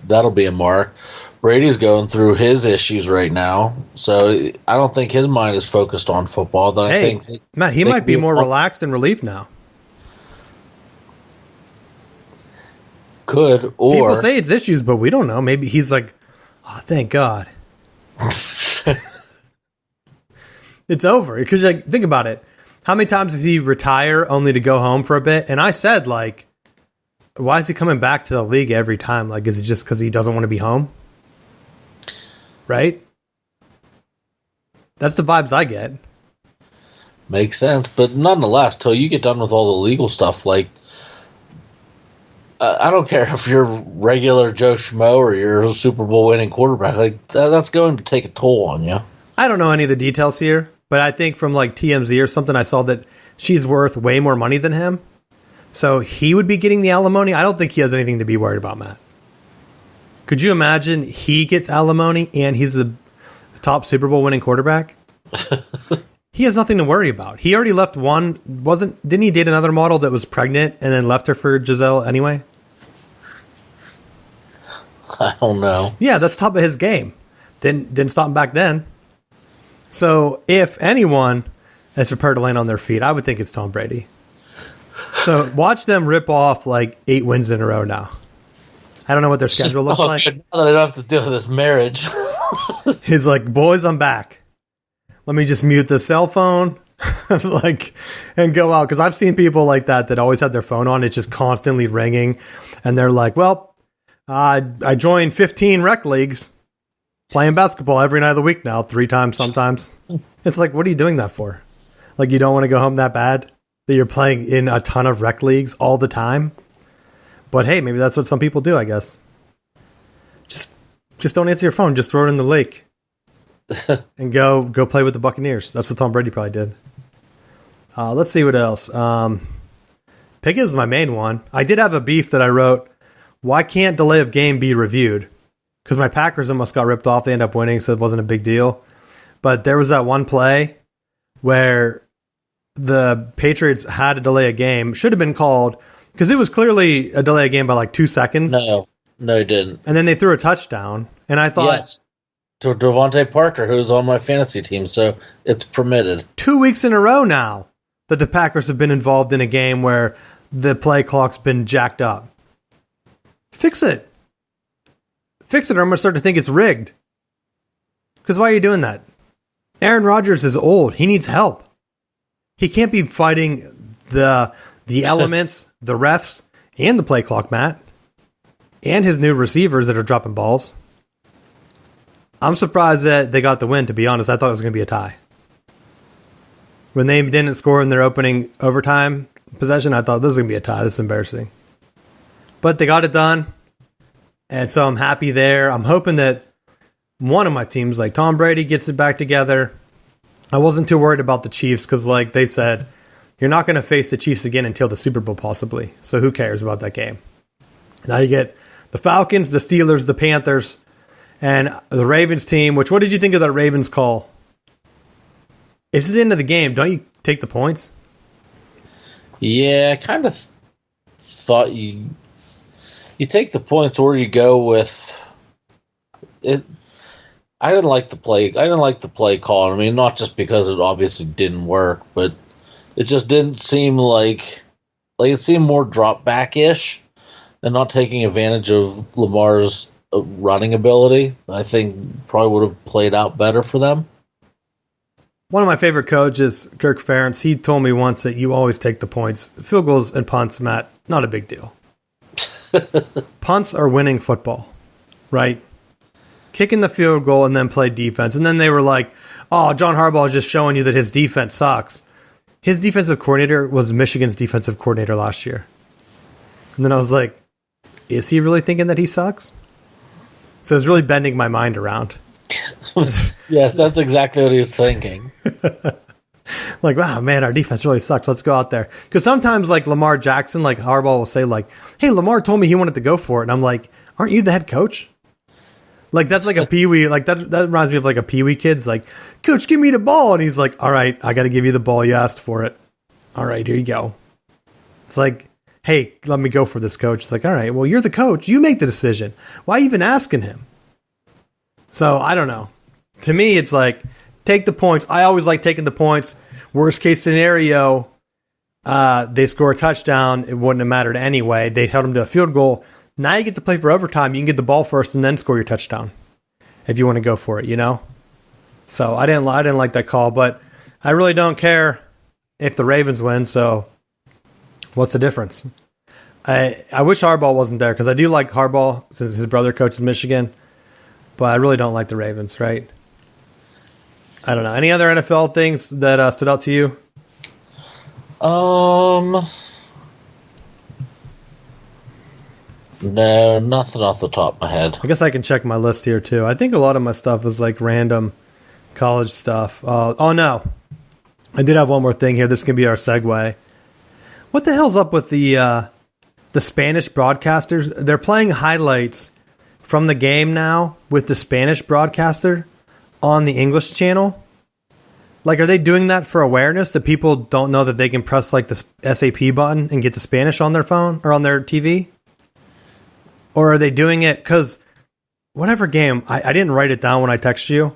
That'll be a mark. Brady's going through his issues right now, so I don't think his mind is focused on football. I think Matt, he might be more relaxed and relieved now. Could, or people say it's issues, but we don't know. Maybe he's like, oh, thank God, it's over. Because like, think about it. How many times does he retire only to go home for a bit? And I said, like, why is he coming back to the league every time? Like, is it just because he doesn't want to be home? Right? That's the vibes I get. Makes sense. But nonetheless, till you get done with all the legal stuff, like, I don't care if you're regular Joe Schmo or you're a Super Bowl winning quarterback. Like, that's going to take a toll on you. I don't know any of the details here, but I think from like TMZ or something, I saw that she's worth way more money than him. So he would be getting the alimony. I don't think he has anything to be worried about, Matt. Could you imagine he gets alimony and he's a top Super Bowl winning quarterback? He has nothing to worry about. He already left one. Didn't he date another model that was pregnant and then left her for Giselle anyway? I don't know. Yeah, that's top of his game. Didn't stop him back then. So if anyone is prepared to land on their feet, I would think it's Tom Brady. So watch them rip off like 8 wins in a row now. I don't know what their schedule looks like. Good. Now that I don't have to deal with this marriage. He's like, boys, I'm back. Let me just mute the cell phone and go out. Because I've seen people like that always have their phone on. It's just constantly ringing. And they're like, well, I joined 15 rec leagues playing basketball every night of the week now, 3 times sometimes. It's like, what are you doing that for? Like, you don't want to go home that bad? That you're playing in a ton of rec leagues all the time? But hey, maybe that's what some people do, I guess. Just don't answer your phone. Just throw it in the lake. And go play with the Buccaneers. That's what Tom Brady probably did. Let's see what else. Pickett is my main one. I did have a beef that I wrote. Why can't delay of game be reviewed? Because my Packers almost got ripped off. They ended up winning, so it wasn't a big deal. But there was that one play where the Patriots had to delay a game. Should have been called because it was clearly a delay of game by like 2 seconds. No, it didn't. And then they threw a touchdown. And I thought... Yes. To Devontae Parker, who's on my fantasy team, so it's permitted. 2 weeks in a row now that the Packers have been involved in a game where the play clock's been jacked up. Fix it. Fix it or I'm going to start to think it's rigged. Because why are you doing that? Aaron Rodgers is old. He needs help. He can't be fighting the elements, the refs, and the play clock, Matt. And his new receivers that are dropping balls. I'm surprised that they got the win, to be honest. I thought it was going to be a tie. When they didn't score in their opening overtime possession, I thought this was going to be a tie. This is embarrassing. But they got it done. And so I'm happy there. I'm hoping that one of my teams, like Tom Brady, gets it back together. I wasn't too worried about the Chiefs because, like they said, you're not going to face the Chiefs again until the Super Bowl, possibly. So who cares about that game? Now you get the Falcons, the Steelers, the Panthers, and the Ravens team. What did you think of that Ravens call? It's the end of the game. Don't you take the points? Yeah, I kind of thought you take the points or you go with it. I didn't like the play. I didn't like the play call. I mean, not just because it obviously didn't work, but it just didn't seem like it seemed more drop back ish and not taking advantage of Lamar's running ability. I think probably would have played out better for them. One of my favorite coaches, Kirk Ferentz, he told me once that you always take the points. Field goals and punts, Matt, not a big deal. Punts are winning football, right? Kicking the field goal and then play defense. And then they were like, oh, John Harbaugh is just showing you that his defense sucks. His defensive coordinator was Michigan's defensive coordinator last year. And then I was like, is he really thinking that he sucks? So it's really bending my mind around. Yes, that's exactly what he was thinking. Like, wow, man, our defense really sucks. Let's go out there. Because sometimes, like, Lamar Jackson, like, Harbaugh will say, like, hey, Lamar told me he wanted to go for it. And I'm like, aren't you the head coach? Like, that's like a peewee. Like, that reminds me of, like, a peewee kid. It's like, coach, give me the ball. And he's like, all right, I got to give you the ball. You asked for it. All right, here you go. It's like, hey, let me go for this, coach. It's like, all right, well, you're the coach. You make the decision. Why even asking him? So, I don't know. To me, it's like, take the points. I always like taking the points. Worst case scenario, they score a touchdown. It wouldn't have mattered anyway. They held them to a field goal. Now you get to play for overtime. You can get the ball first and then score your touchdown if you want to go for it, you know? So I didn't like that call, but I really don't care if the Ravens win, so what's the difference? I wish Harbaugh wasn't there because I do like Harbaugh since his brother coaches Michigan, but I really don't like the Ravens, right? I don't know. Any other NFL things that stood out to you? No, nothing off the top of my head. I guess I can check my list here, too. I think a lot of my stuff was like random college stuff. Oh, no. I did have one more thing here. This can be our segue. What the hell's up with the Spanish broadcasters? They're playing highlights from the game now with the Spanish broadcaster on the English channel. Like, are they doing that for awareness that people don't know that they can press like the SAP button and get the Spanish on their phone or on their TV? Or are they doing it because whatever game, I didn't write it down when I texted you,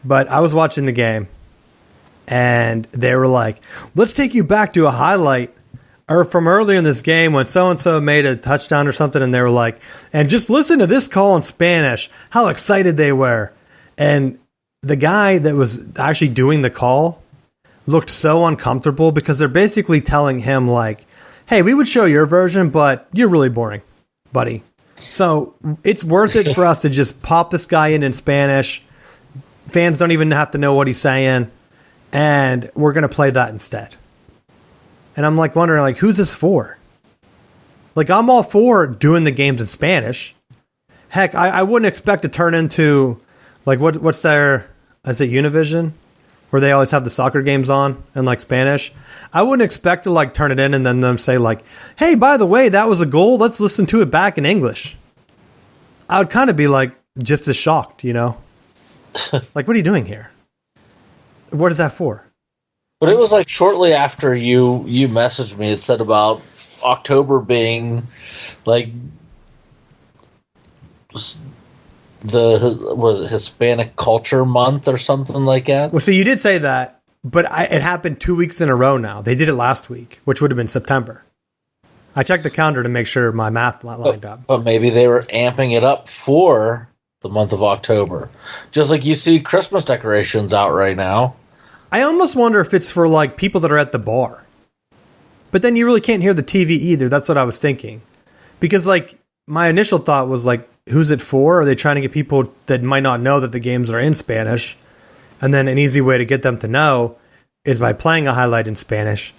but I was watching the game and they were like, let's take you back to a highlight or from earlier in this game when so-and-so made a touchdown or something. And they were like, and just listen to this call in Spanish, how excited they were. And the guy that was actually doing the call looked so uncomfortable because they're basically telling him like, hey, we would show your version, but you're really boring, buddy. So it's worth it for us to just pop this guy in Spanish. Fans don't even have to know what he's saying. And we're going to play that instead. And I'm like wondering, like, who's this for? Like, I'm all for doing the games in Spanish. Heck, I wouldn't expect to turn into, like, what's their, is it Univision? Where they always have the soccer games on in, like, Spanish. I wouldn't expect to, like, turn it in and then them say, like, hey, by the way, that was a goal. Let's listen to it back in English. I would kind of be, like, just as shocked, you know? Like, what are you doing here? What is that for? But it was like shortly after you messaged me, it said about October being like was it Hispanic Culture Month or something like that. Well, so you did say that, but it happened 2 weeks in a row now. They did it last week, which would have been September. I checked the calendar to make sure my math lined up. But maybe they were amping it up for the month of October. Just like you see Christmas decorations out right now. I almost wonder if it's for like people that are at the bar. But then you really can't hear the TV either. That's what I was thinking. Because like my initial thought was like, who's it for? Are they trying to get people that might not know that the games are in Spanish? And then an easy way to get them to know is by playing a highlight in Spanish.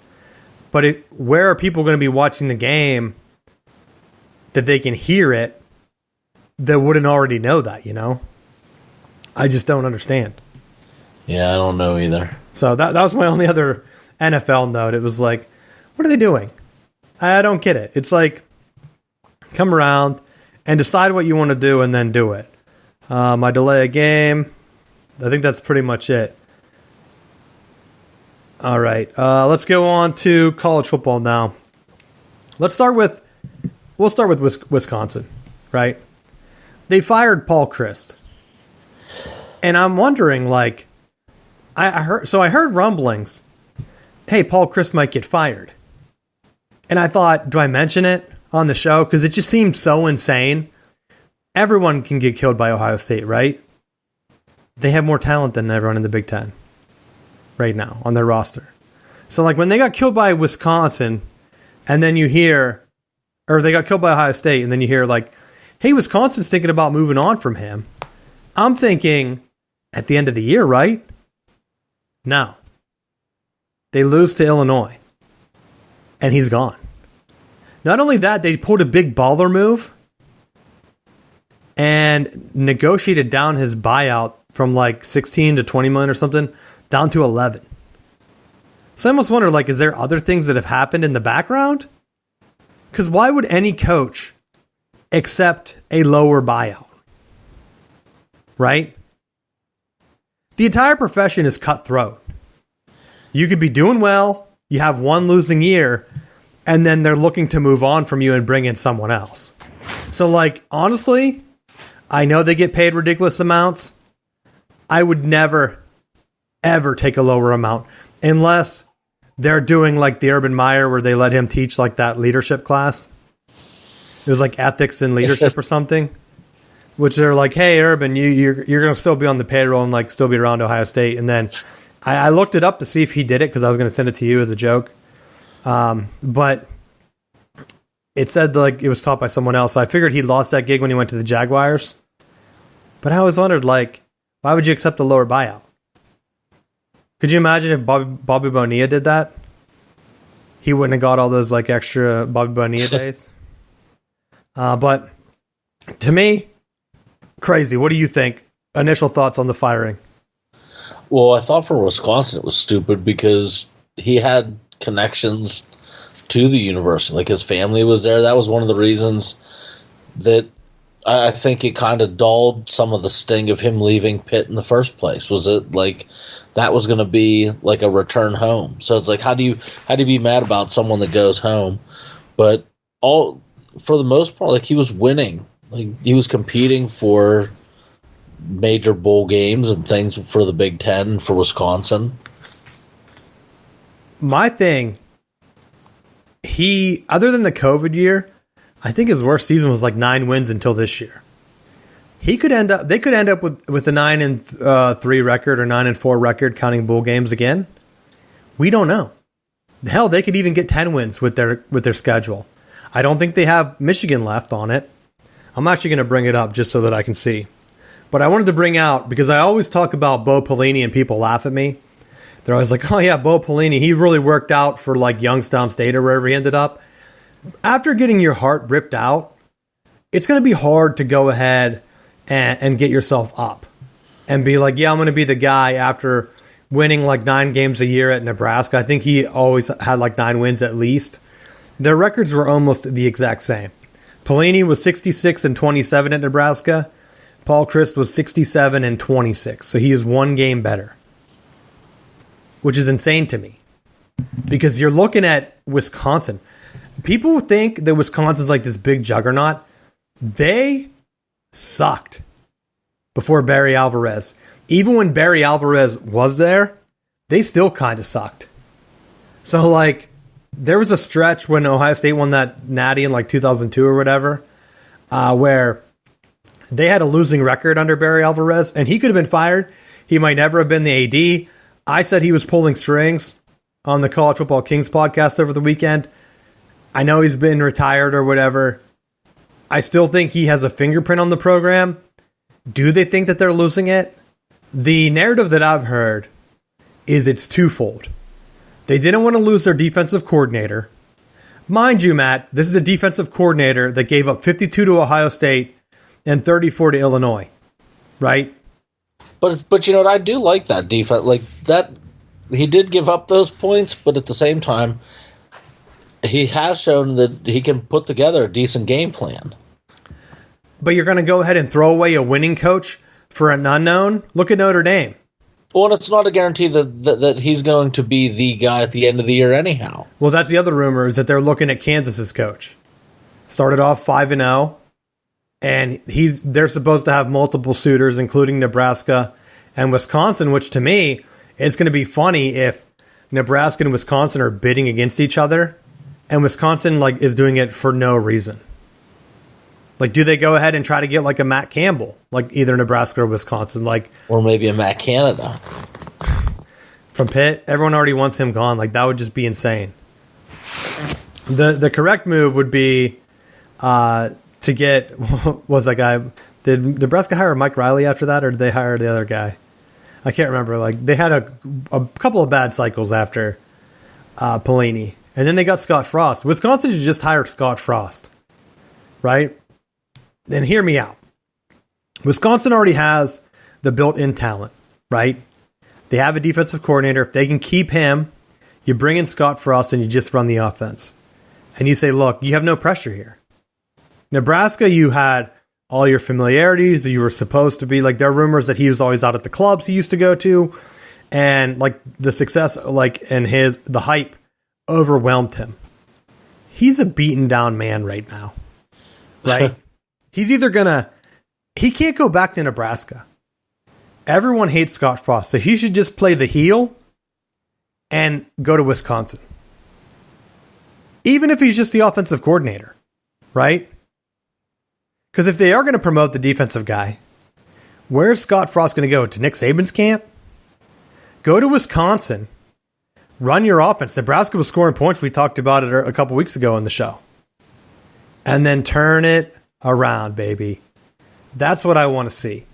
But where are people going to be watching the game that they can hear it that wouldn't already know that, you know? I just don't understand. Yeah, I don't know either. So that was my only other NFL note. It was like, what are they doing? I don't get it. It's like, come around and decide what you want to do and then do it. I delay a game. I think that's pretty much it. All right. Let's go on to college football now. We'll start with Wisconsin, right? They fired Paul Chryst. And I'm wondering, like, I heard rumblings. Hey, Paul Chryst might get fired. And I thought, do I mention it on the show? Because it just seemed so insane. Everyone can get killed by Ohio State, right? They have more talent than everyone in the Big Ten right now on their roster. So, like, when they got killed by Wisconsin, and then you hear, or they got killed by Ohio State, and then you hear, like, hey, Wisconsin's thinking about moving on from him. I'm thinking, at the end of the year, right? No. They lose to Illinois. And he's gone. Not only that, they pulled a big baller move and negotiated down his buyout from like 16 to 20 million or something down to 11. So I almost wonder, like, is there other things that have happened in the background? Because why would any coach accept a lower buyout? Right? The entire profession is cutthroat. You could be doing well, you have one losing year, and then they're looking to move on from you and bring in someone else. So, like, honestly, I know they get paid ridiculous amounts. I would never, ever take a lower amount unless they're doing like the Urban Meyer where they let him teach like that leadership class. It was like ethics and leadership or something, which they're like, hey, Urban, you're going to still be on the payroll and like still be around Ohio State. And then I looked it up to see if he did it because I was going to send it to you as a joke. But it said like it was taught by someone else. So I figured he lost that gig when he went to the Jaguars. But I always wondered, like, why would you accept a lower buyout? Could you imagine if Bobby Bonilla did that? He wouldn't have got all those like extra Bobby Bonilla days. But to me, crazy. What do you think? Initial thoughts on the firing? Well, I thought for Wisconsin it was stupid because he had connections to the university. Like his family was there. That was one of the reasons that I think it kind of dulled some of the sting of him leaving Pitt in the first place. Was it like that was going to be like a return home? So it's like, how do you be mad about someone that goes home? But for the most part, like he was winning. Like he was competing for major bowl games and things for the Big Ten for Wisconsin. My thing, other than the COVID year, I think his worst season was like 9 wins until this year. They could end up with a 9-3 record or 9-4 record counting bowl games again. We don't know. Hell, they could even get 10 wins with their schedule. I don't think they have Michigan left on it. I'm actually going to bring it up just so that I can see. But I wanted to bring out, because I always talk about Bo Pelini and people laugh at me. They're always like, oh yeah, Bo Pelini, he really worked out for like Youngstown State or wherever he ended up. After getting your heart ripped out, it's going to be hard to go ahead and get yourself up and be like, yeah, I'm going to be the guy after winning like 9 games a year at Nebraska. I think he always had like 9 wins at least. Their records were almost the exact same. Pelini was 66-27 at Nebraska. Paul Chryst was 67-26. So he is 1 game better, which is insane to me because you're looking at Wisconsin. People think that Wisconsin's like this big juggernaut. They sucked before Barry Alvarez. Even when Barry Alvarez was there, they still kind of sucked. So, like, there was a stretch when Ohio State won that natty in like 2002 or whatever, where they had a losing record under Barry Alvarez, and he could have been fired. He might never have been the AD. I said he was pulling strings on the College Football Kings podcast over the weekend. I know he's been retired or whatever. I still think he has a fingerprint on the program. Do they think that they're losing it? The narrative that I've heard is it's twofold. They didn't want to lose their defensive coordinator. Mind you, Matt, this is a defensive coordinator that gave up 52 to Ohio State and 34 to Illinois, right? But you know what? I do like that defense. Like that, he did give up those points, but at the same time, he has shown that he can put together a decent game plan. But you're going to go ahead and throw away a winning coach for an unknown? Look at Notre Dame. Well, it's not a guarantee that he's going to be the guy at the end of the year anyhow. Well, that's the other rumor, is that they're looking at Kansas's coach. Started off 5-0, and they're supposed to have multiple suitors, including Nebraska and Wisconsin, which to me, it's going to be funny if Nebraska and Wisconsin are bidding against each other, and Wisconsin is doing it for no reason. Do they go ahead and try to get a Matt Campbell, either Nebraska or Wisconsin, or maybe a Matt Canada from Pitt? Everyone already wants him gone. That would just be insane. The correct move would be to get what was that guy? Did Nebraska hire Mike Riley after that, or did they hire the other guy? I can't remember. They had a couple of bad cycles after Pelini, and then they got Scott Frost. Wisconsin should just hire Scott Frost, right? Then hear me out. Wisconsin already has the built-in talent, right? They have a defensive coordinator. If they can keep him, you bring in Scott Frost and you just run the offense. And you say, look, you have no pressure here. Nebraska, you had all your familiarities. You were supposed to be there are rumors that he was always out at the clubs he used to go to. And the success, and the hype overwhelmed him. He's a beaten down man right now, right? He's either he can't go back to Nebraska. Everyone hates Scott Frost, so he should just play the heel and go to Wisconsin. Even if he's just the offensive coordinator, right? Because if they are going to promote the defensive guy, where's Scott Frost going to go? To Nick Saban's camp? Go to Wisconsin. Run your offense. Nebraska was scoring points. We talked about it a couple weeks ago on the show. And then turn it around, baby. That's what I want to see.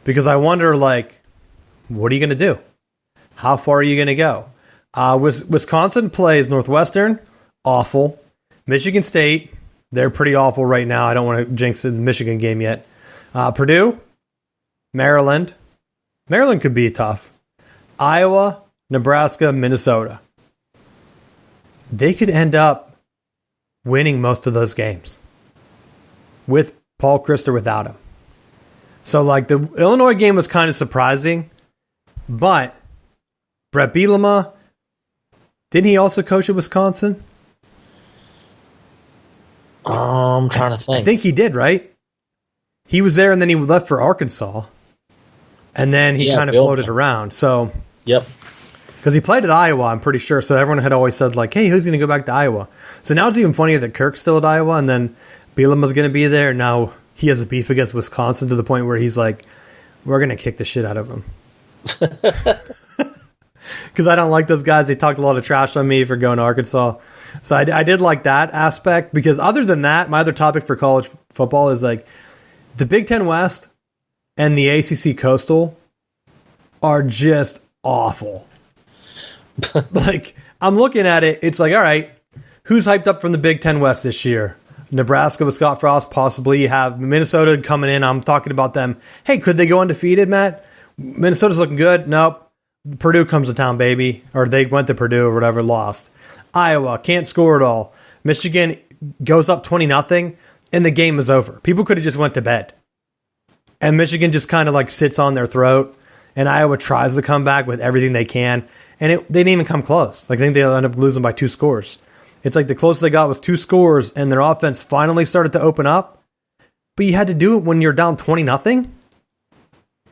Because I wonder, what are you going to do? How far are you going to go? Wisconsin plays Northwestern, awful. Michigan State, they're pretty awful right now. I don't want to jinx the Michigan game yet. Purdue, Maryland. Maryland could be tough. Iowa, Nebraska, Minnesota. They could end up winning most of those games with Paul Chryst or without him. So, the Illinois game was kind of surprising, but Brett Bielema, didn't he also coach at Wisconsin? I'm trying to think. I think he did, right? He was there, and then he left for Arkansas, and then he kind of floated around. So, yep. Because he played at Iowa, I'm pretty sure. So everyone had always said, hey, who's going to go back to Iowa? So now it's even funnier that Kirk's still at Iowa, and then Bielema's going to be there. Now he has a beef against Wisconsin to the point where he's we're going to kick the shit out of him. Because I don't like those guys. They talked a lot of trash on me for going to Arkansas. So I did like that aspect. Because other than that, my other topic for college football is the Big Ten West and the ACC Coastal are just awful. I'm looking at it. It's all right, who's hyped up from the Big Ten West this year? Nebraska with Scott Frost, possibly. You have Minnesota coming in. I'm talking about them. Hey, could they go undefeated, Matt? Minnesota's looking good. Nope. Purdue comes to town, baby. Or they went to Purdue or whatever, lost. Iowa can't score at all. Michigan goes up 20-0, and the game is over. People could have just went to bed. And Michigan just kind of sits on their throat, and Iowa tries to come back with everything they can, and they didn't even come close. I think they end up losing by 2 scores. It's the closest they got was 2 scores, and their offense finally started to open up. But you had to do it when you're down 20-0?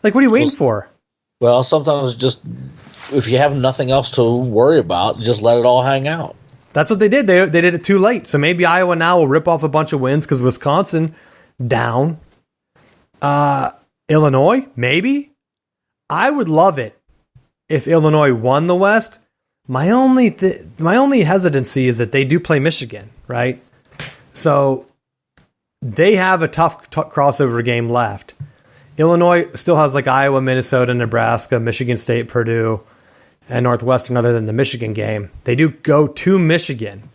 What are you waiting for? Well, sometimes just if you have nothing else to worry about, just let it all hang out. That's what they did. They did it too late. So maybe Iowa now will rip off a bunch of wins because Wisconsin down. Illinois, maybe. I would love it if Illinois won the West. My only hesitancy is that they do play Michigan, right? So they have a tough crossover game left. Illinois still has like Iowa, Minnesota, Nebraska, Michigan State, Purdue, and Northwestern other than the Michigan game. They do go to Michigan.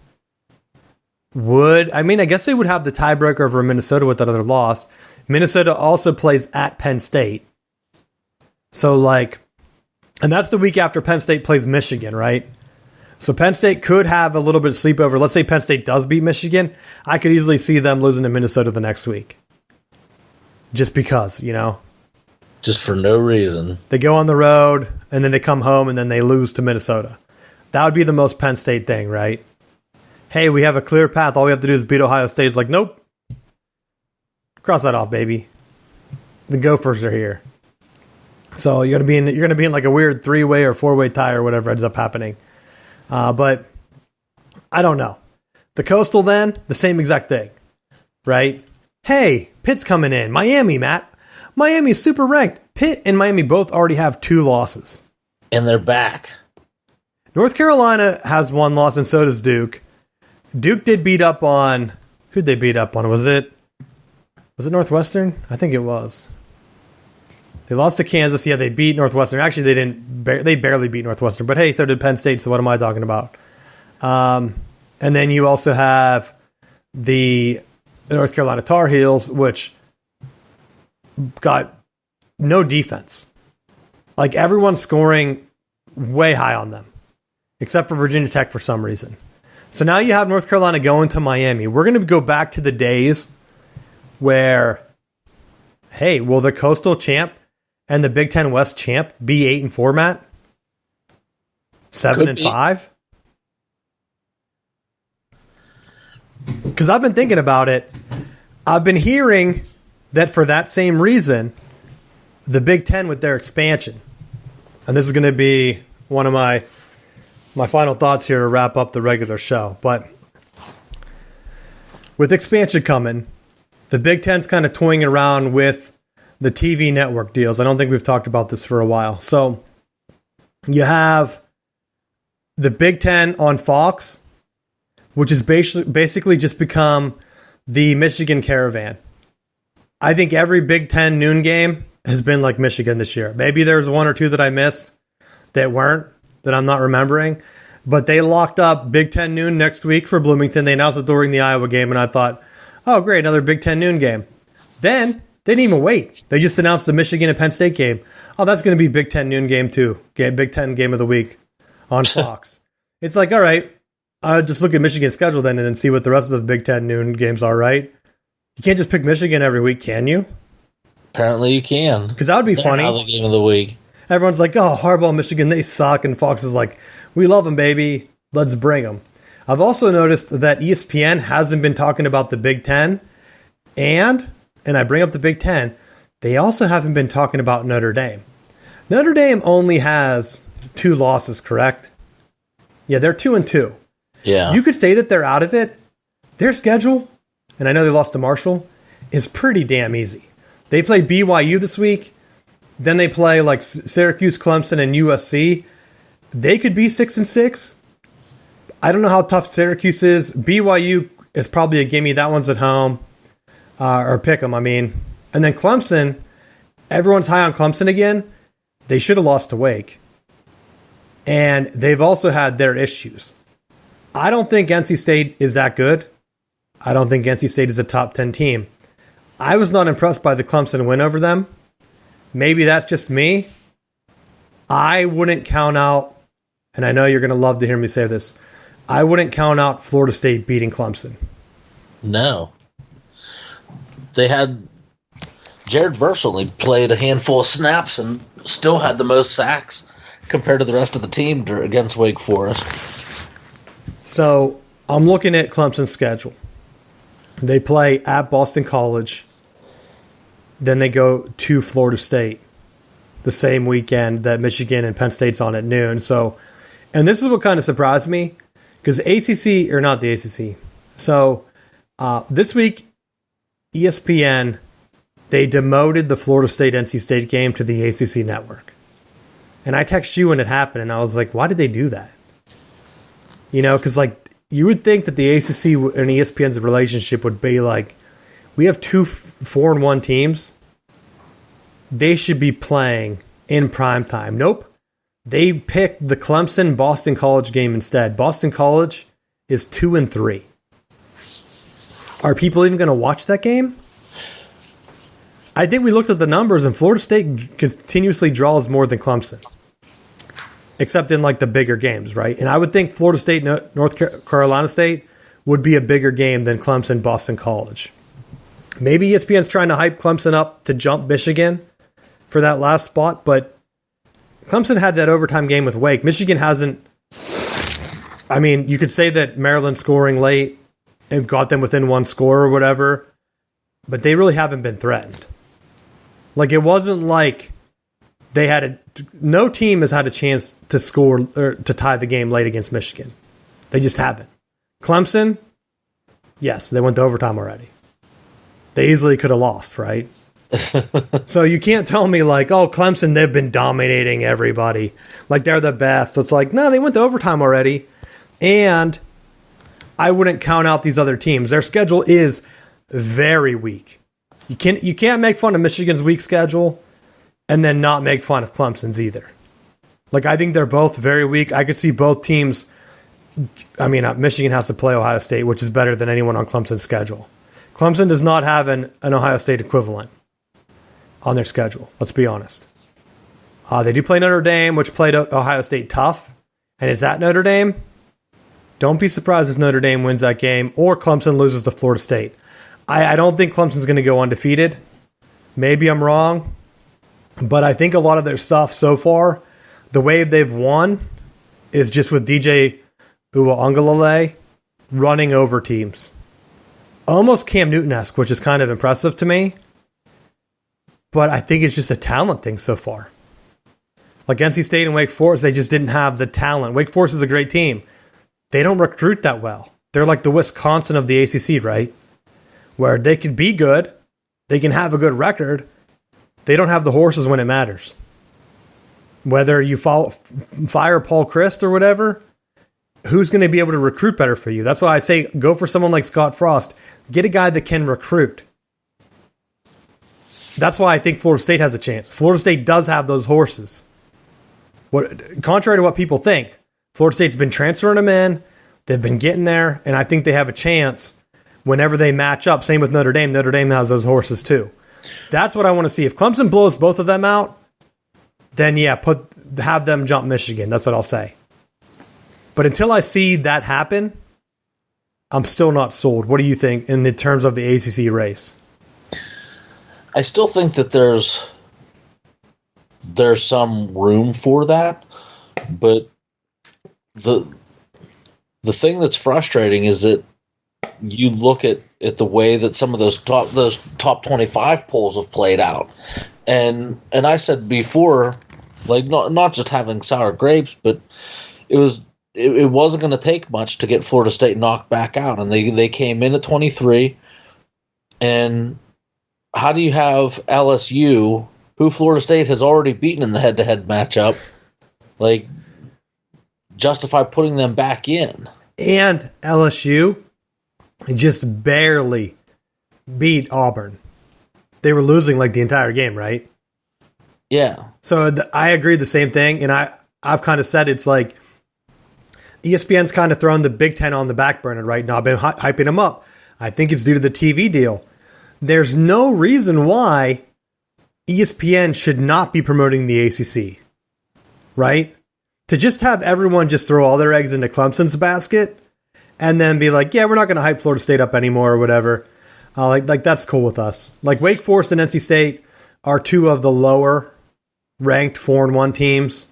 I guess they would have the tiebreaker over Minnesota with that other loss. Minnesota also plays at Penn State. So and that's the week after Penn State plays Michigan, right? So Penn State could have a little bit of sleepover. Let's say Penn State does beat Michigan. I could easily see them losing to Minnesota the next week. Just because, Just for no reason. They go on the road, and then they come home, and then they lose to Minnesota. That would be the most Penn State thing, right? Hey, we have a clear path. All we have to do is beat Ohio State. It's like, nope. Cross that off, baby. The Gophers are here. So you're gonna be in like a weird 3-way or 4-way tie or whatever ends up happening. But I don't know. The Coastal then, the same exact thing, right? Hey, Pitt's coming in. Miami, Matt. Miami's super ranked. Pitt and Miami both already have 2 losses. And they're back. North Carolina has 1 loss, and so does Duke. Duke did beat up on... Who'd they beat up on? Was it Northwestern? I think it was. They lost to Kansas. Yeah, they beat Northwestern. Actually, they didn't. They barely beat Northwestern. But hey, so did Penn State. So what am I talking about? And then you also have the North Carolina Tar Heels, which got no defense. Like everyone's scoring way high on them, except for Virginia Tech for some reason. So now you have North Carolina going to Miami. We're going to go back to the days where, hey, will the Coastal champ and the Big Ten West champ be 8-4, Matt? 7-5? Because I've been thinking about it. I've been hearing that for that same reason, the Big Ten with their expansion, and this is going to be one of my final thoughts here to wrap up the regular show, but with expansion coming, the Big Ten's kind of toying around with the TV network deals. I don't think we've talked about this for a while. So you have the Big Ten on Fox, which is basically just become the Michigan Caravan. I think every Big Ten noon game has been like Michigan this year. Maybe there's 1 or 2 that I missed that weren't, that I'm not remembering. But they locked up Big Ten noon next week for Bloomington. They announced it during the Iowa game, and I thought, oh, great, another Big Ten noon game. Then they didn't even wait. They just announced the Michigan and Penn State game. Oh, that's going to be Big Ten noon game too. Big Ten game of the week on Fox. It's like, all right, I'll just look at Michigan's schedule then and then see what the rest of the Big Ten noon games are, right? You can't just pick Michigan every week, can you? Apparently you can. Because that would be funny. The game of the week. Everyone's like, oh, Harbaugh, Michigan, they suck. And Fox is like, we love them, baby. Let's bring them. I've also noticed that ESPN hasn't been talking about the Big Ten. And I bring up the Big Ten, they also haven't been talking about Notre Dame. Notre Dame only has 2 losses, correct? Yeah, they're 2-2. Yeah. You could say that they're out of it. Their schedule, and I know they lost to Marshall, is pretty damn easy. They play BYU this week. Then they play like Syracuse, Clemson, and USC. They could be 6-6. I don't know how tough Syracuse is. BYU is probably a gimme. That one's at home. Or pick them, I mean. And then Clemson, everyone's high on Clemson again. They should have lost to Wake. And they've also had their issues. I don't think NC State is that good. I don't think NC State is a top 10 team. I was not impressed by the Clemson win over them. Maybe that's just me. I wouldn't count out, and I know you're going to love to hear me say this, I wouldn't count out Florida State beating Clemson. No. They had Jared Verse only played a handful of snaps and still had the most sacks compared to the rest of the team against Wake Forest. So I'm looking at Clemson's schedule. They play at Boston College. Then they go to Florida State the same weekend that Michigan and Penn State's on at noon. So, and this is what kind of surprised me. Because ACC, or not the ACC. So this week, ESPN, they demoted the Florida State-NC State game to the ACC network. And I texted you when it happened, and I was like, why did they do that? You know, because like you would think that the ACC and ESPN's relationship would be like, we have 2 4-1 teams. They should be playing in prime time. Nope. They picked the Clemson-Boston College game instead. Boston College is 2-3. Are people even going to watch that game? I think we looked at the numbers, and Florida State continuously draws more than Clemson, except in like the bigger games, right? And I would think Florida State, North Carolina State would be a bigger game than Clemson, Boston College. Maybe ESPN's trying to hype Clemson up to jump Michigan for that last spot, but Clemson had that overtime game with Wake. Michigan hasn't. I mean, you could say that Maryland scoring late and got them within 1 score or whatever, but they really haven't been threatened. Like, it wasn't like they had no team has had a chance to score or to tie the game late against Michigan. They just haven't. Clemson, yes, they went to overtime already. They easily could have lost, right? So you can't tell me like, oh, Clemson, they've been dominating everybody. Like they're the best. It's like, no, they went to overtime already. And I wouldn't count out these other teams. Their schedule is very weak. You can't make fun of Michigan's weak schedule and then not make fun of Clemson's either. Like, I think they're both very weak. I could see both teams. I mean, Michigan has to play Ohio State, which is better than anyone on Clemson's schedule. Clemson does not have an Ohio State equivalent on their schedule. Let's be honest. They do play Notre Dame, which played Ohio State tough, and it's at Notre Dame. Don't be surprised if Notre Dame wins that game or Clemson loses to Florida State. I don't think Clemson's going to go undefeated. Maybe I'm wrong, but I think a lot of their stuff so far, the way they've won is just with DJ Uiagalelei running over teams. Almost Cam Newton-esque, which is kind of impressive to me. But I think it's just a talent thing so far. Like NC State and Wake Forest, they just didn't have the talent. Wake Forest is a great team. They don't recruit that well. They're like the Wisconsin of the ACC, right? Where they can be good. They can have a good record. They don't have the horses when it matters. Whether you fire Paul Chryst or whatever, who's going to be able to recruit better for you? That's why I say go for someone like Scott Frost. Get a guy that can recruit. That's why I think Florida State has a chance. Florida State does have those horses. Contrary to what people think, Florida State's been transferring them in. They've been getting there, and I think they have a chance whenever they match up. Same with Notre Dame. Notre Dame has those horses too. That's what I want to see. If Clemson blows both of them out, then yeah, have them jump Michigan. That's what I'll say. But until I see that happen, I'm still not sold. What do you think in the terms of the ACC race? I still think that there's some room for that, but the thing that's frustrating is that you look at the way that some of those top 25 polls have played out, and I said before, like not just having sour grapes, but it wasn't going to take much to get Florida State knocked back out, and they came in at 23, and how do you have LSU, who Florida State has already beaten in the head-to-head matchup, like justify putting them back in? And LSU just barely beat Auburn. They were losing like the entire game, right? Yeah. So I agree the same thing, and I've kind of said it's like ESPN's kind of thrown the Big Ten on the back burner right now. I've been hyping them up. I think it's due to the TV deal. There's no reason why ESPN should not be promoting the ACC, right? To just have everyone just throw all their eggs into Clemson's basket and then be like, yeah, we're not going to hype Florida State up anymore or whatever. Like that's cool with us. Like Wake Forest and NC State are two of the lower ranked 4-1 teams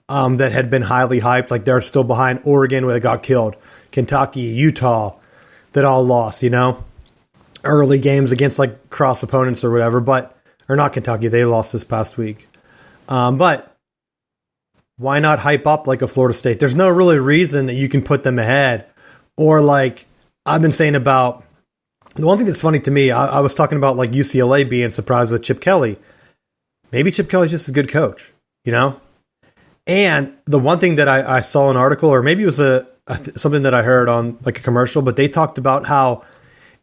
that had been highly hyped. Like they're still behind Oregon where they got killed, Kentucky, Utah that all lost, early games against like cross opponents or whatever, or not Kentucky. They lost this past week. But why not hype up like a Florida State? There's no really reason that you can put them ahead. Or like I've been saying about the one thing that's funny to me, I was talking about like UCLA being surprised with Chip Kelly. Maybe Chip Kelly's just a good coach, you know? And the one thing that I saw an article, or maybe it was something that I heard on like a commercial, but they talked about how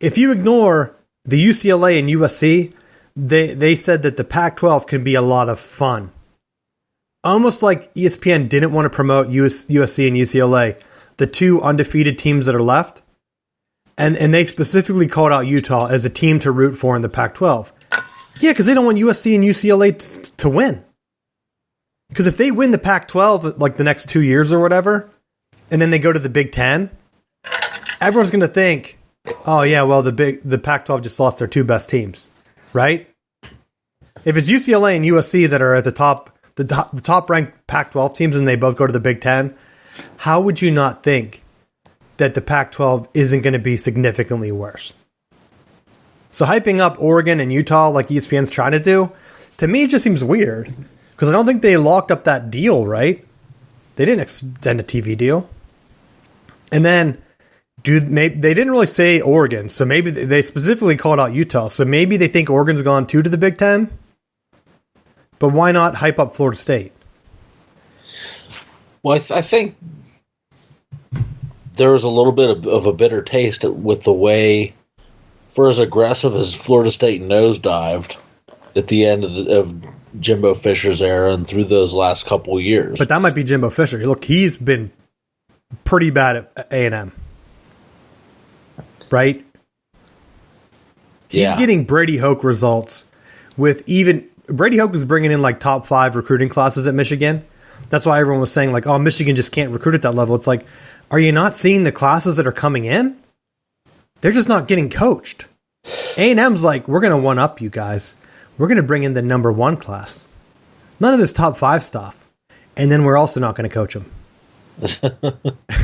if you ignore the UCLA and USC, they said that the Pac-12 can be a lot of fun. Almost like ESPN didn't want to promote USC and UCLA, the two undefeated teams that are left. And they specifically called out Utah as a team to root for in the Pac-12. Yeah, because they don't want USC and UCLA to win. Because if they win the Pac-12 like the next 2 years or whatever, and then they go to the Big Ten, everyone's going to think, oh yeah, well the Pac-12 just lost their two best teams, right? If it's UCLA and USC that are at the top ranked Pac-12 teams, and they both go to the Big Ten, how would you not think that the Pac-12 isn't going to be significantly worse? So hyping up Oregon and Utah like ESPN's trying to do, to me it just seems weird. Because I don't think they locked up that deal, right? They didn't extend a TV deal. And then they didn't really say Oregon, so maybe they specifically called out Utah. So maybe they think Oregon's gone too to the Big Ten. But why not hype up Florida State? Well, I think there was a little bit of a bitter taste with the way, for as aggressive as Florida State nosedived at the end of Jimbo Fisher's era and through those last couple of years. But that might be Jimbo Fisher. Look, he's been pretty bad at A&M. Right? He's getting Brady Hoke results with even... Brady Hoke was bringing in like top 5 recruiting classes at Michigan. That's why everyone was saying like, oh, Michigan just can't recruit at that level. It's like, are you not seeing the classes that are coming in? They're just not getting coached. A&M's like, we're going to one-up you guys. We're going to bring in the number 1 class. None of this top 5 stuff. And then we're also not going to coach them.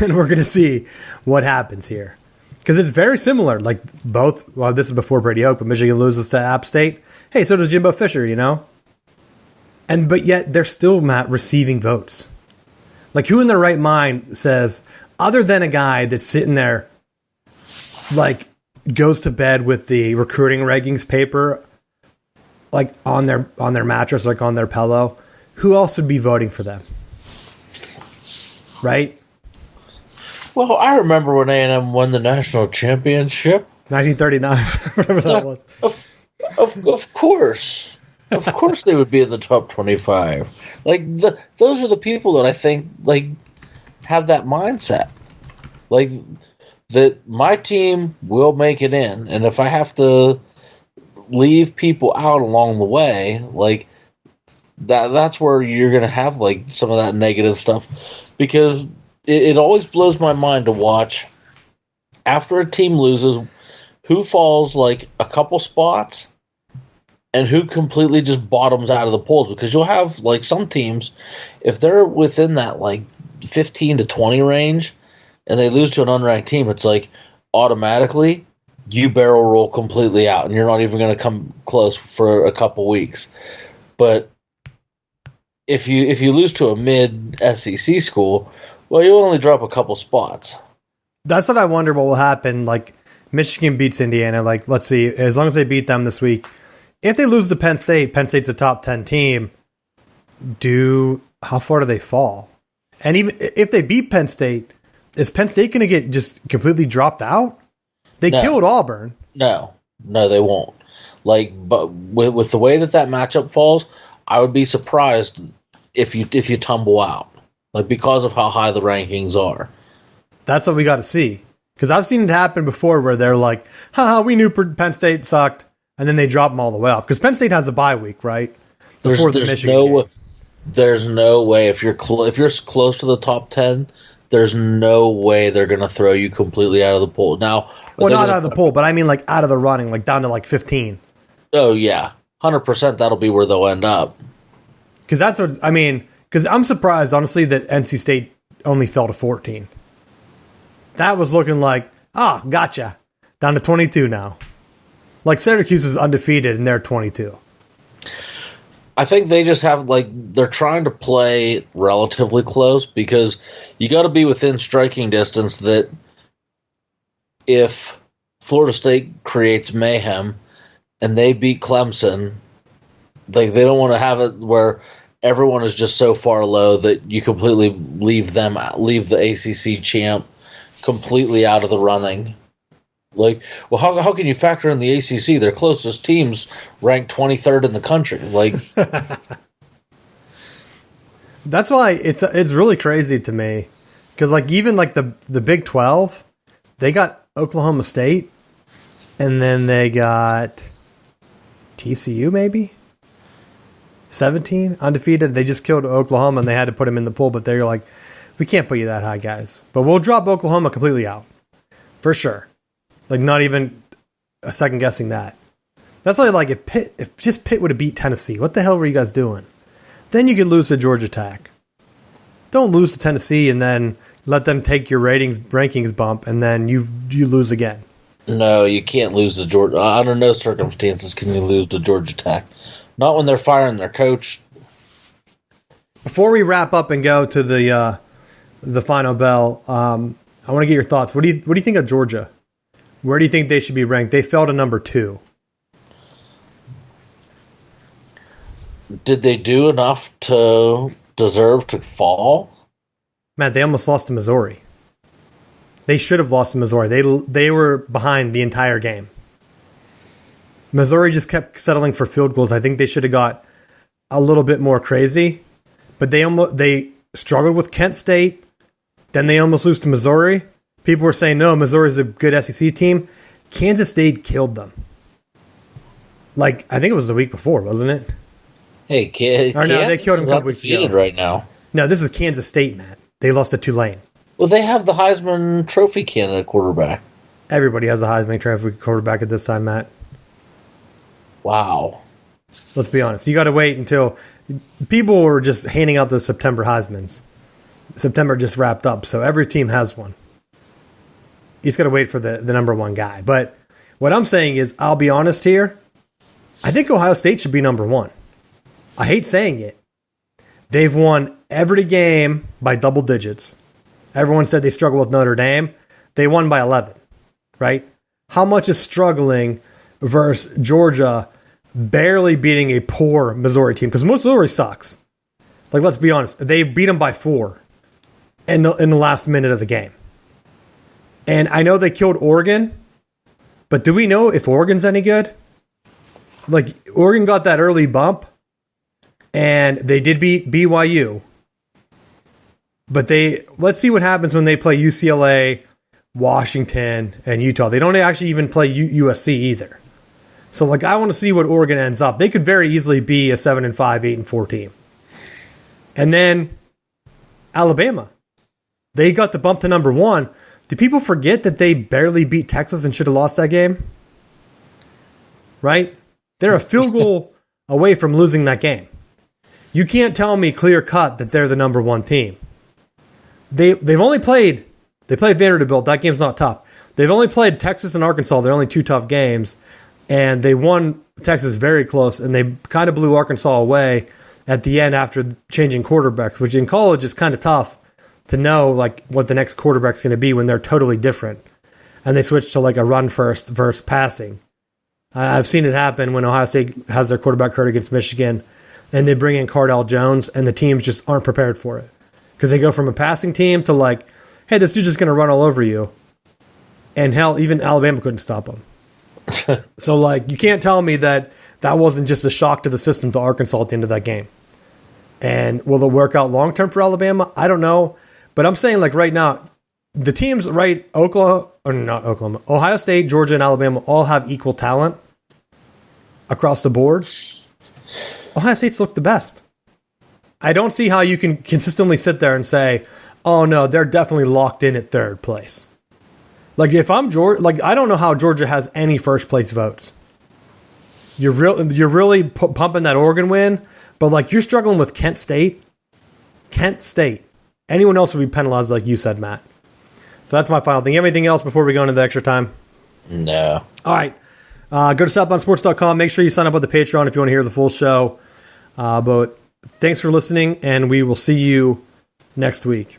And we're going to see what happens here. Because it's very similar. Like both, well, this is before Brady Hoke, but Michigan loses to App State. Hey, so does Jimbo Fisher, you know? But yet they're still not receiving votes. Like who in their right mind says, other than a guy that's sitting there, like goes to bed with the recruiting rankings paper, like on their mattress, like on their pillow, who else would be voting for them? Right? Well, I remember when A&M won the national championship. 1939, whatever that was. Of course. Of course they would be in the top 25. Like those are the people that I think like have that mindset. Like that my team will make it in, and if I have to leave people out along the way, like that's where you're going to have like some of that negative stuff, because it always blows my mind to watch after a team loses who falls like a couple spots and who completely just bottoms out of the polls, because you'll have like some teams, if they're within that like 15 to 20 range and they lose to an unranked team, it's like automatically you barrel roll completely out and you're not even going to come close for a couple weeks. But if you lose to a mid SEC school, well, you'll only drop a couple spots. That's what I wonder what will happen. Like Michigan beats Indiana. Like, let's see, as long as they beat them this week, if they lose to Penn State's a top 10 team. How far do they fall? And even if they beat Penn State, is Penn State going to get just completely dropped out? They killed Auburn. No, they won't. Like, but with the way that matchup falls, I would be surprised if you tumble out, like because of how high the rankings are. That's what we got to see, because I've seen it happen before where they're like, "Haha, we knew Penn State sucked," and then they drop them all the way off because Penn State has a bye week, right? There's no way if you're close to the top 10, there's no way they're going to throw you completely out of the pool. Now, well, not out of the pool, but I mean like out of the running, like down to like 15. Oh yeah, 100%. That'll be where they'll end up. Because that's what I mean. Because I'm surprised, honestly, that NC State only fell to 14. That was looking like, gotcha, down to 22 now. Like Syracuse is undefeated and they're 22. I think they just have, like, they're trying to play relatively close because you got to be within striking distance that if Florida State creates mayhem and they beat Clemson, like, they don't want to have it where everyone is just so far low that you completely leave the ACC champ completely out of the running. Like, well, how can you factor in the ACC? Their closest teams ranked 23rd in the country. Like, that's why it's really crazy to me, because like even like the Big 12, they got Oklahoma State, and then they got TCU maybe 17 undefeated. They just killed Oklahoma, and they had to put them in the pool. But they're like, we can't put you that high, guys. But we'll drop Oklahoma completely out for sure. Like, not even a second guessing that. That's why, like, if Pitt would have beat Tennessee, what the hell were you guys doing? Then you could lose to Georgia Tech. Don't lose to Tennessee and then let them take your rankings bump, and then you lose again. No, you can't lose to Georgia. Under no circumstances can you lose to Georgia Tech. Not when they're firing their coach. Before we wrap up and go to the final bell, I want to get your thoughts. What do you think of Georgia? Where do you think they should be ranked? They fell to number 2. Did they do enough to deserve to fall? Matt, they almost lost to Missouri. They should have lost to Missouri. They were behind the entire game. Missouri just kept settling for field goals. I think they should have got a little bit more crazy. But they struggled with Kent State. Then they almost lose to Missouri. People were saying, no, Missouri's a good SEC team. Kansas State killed them. Like, I think it was the week before, wasn't it? Hey, Kansas no, they killed them a couple weeks ago. Right now. No, this is Kansas State, Matt. They lost to Tulane. Well, they have the Heisman Trophy candidate quarterback. Everybody has a Heisman Trophy quarterback at this time, Matt. Wow. Let's be honest. You got to wait until people were just handing out the September Heismans. September just wrapped up, so every team has one. You just got to wait for the number one guy. But what I'm saying is, I'll be honest here. I think Ohio State should be number 1. I hate saying it. They've won every game by double digits. Everyone said they struggled with Notre Dame. They won by 11, right? How much is struggling versus Georgia barely beating a poor Missouri team? Because Missouri sucks. Like, let's be honest. They beat them by 4 in the last minute of the game. And I know they killed Oregon, but do we know if Oregon's any good? Like, Oregon got that early bump, and they did beat BYU. But let's see what happens when they play UCLA, Washington, and Utah. They don't actually even play USC either. So, like, I want to see what Oregon ends up. They could very easily be a 7-5, 8-4 team. And then Alabama. They got the bump to number 1. Do people forget that they barely beat Texas and should have lost that game? Right? They're a field goal away from losing that game. You can't tell me clear cut that they're the number 1 team. They've only played Vanderbilt. That game's not tough. They've only played Texas and Arkansas. They're only 2 tough games. And they won Texas very close, and they kind of blew Arkansas away at the end after changing quarterbacks, which in college is kind of tough to know like what the next quarterback's going to be when they're totally different. And they switched to like a run first versus passing. I've seen it happen when Ohio State has their quarterback hurt against Michigan, and they bring in Cardell Jones, and the teams just aren't prepared for it. Because they go from a passing team to like, hey, this dude's just going to run all over you. And hell, even Alabama couldn't stop him. So, like, you can't tell me that wasn't just a shock to the system to Arkansas at the end of that game. And will it work out long-term for Alabama? I don't know. But I'm saying, like, right now, the teams, right, Ohio State, Georgia, and Alabama all have equal talent across the board. Ohio State's looked the best. I don't see how you can consistently sit there and say, oh, no, they're definitely locked in at 3rd place. Like, if I'm Georgia, like, I don't know how Georgia has any first-place votes. You're really pumping that Oregon win, but, like, you're struggling with Kent State. Kent State. Anyone else would be penalized, like you said, Matt. So that's my final thing. Anything else before we go into the extra time? No. All right. Go to southboundsports.com. Make sure you sign up with the Patreon if you want to hear the full show. But thanks for listening, and we will see you next week.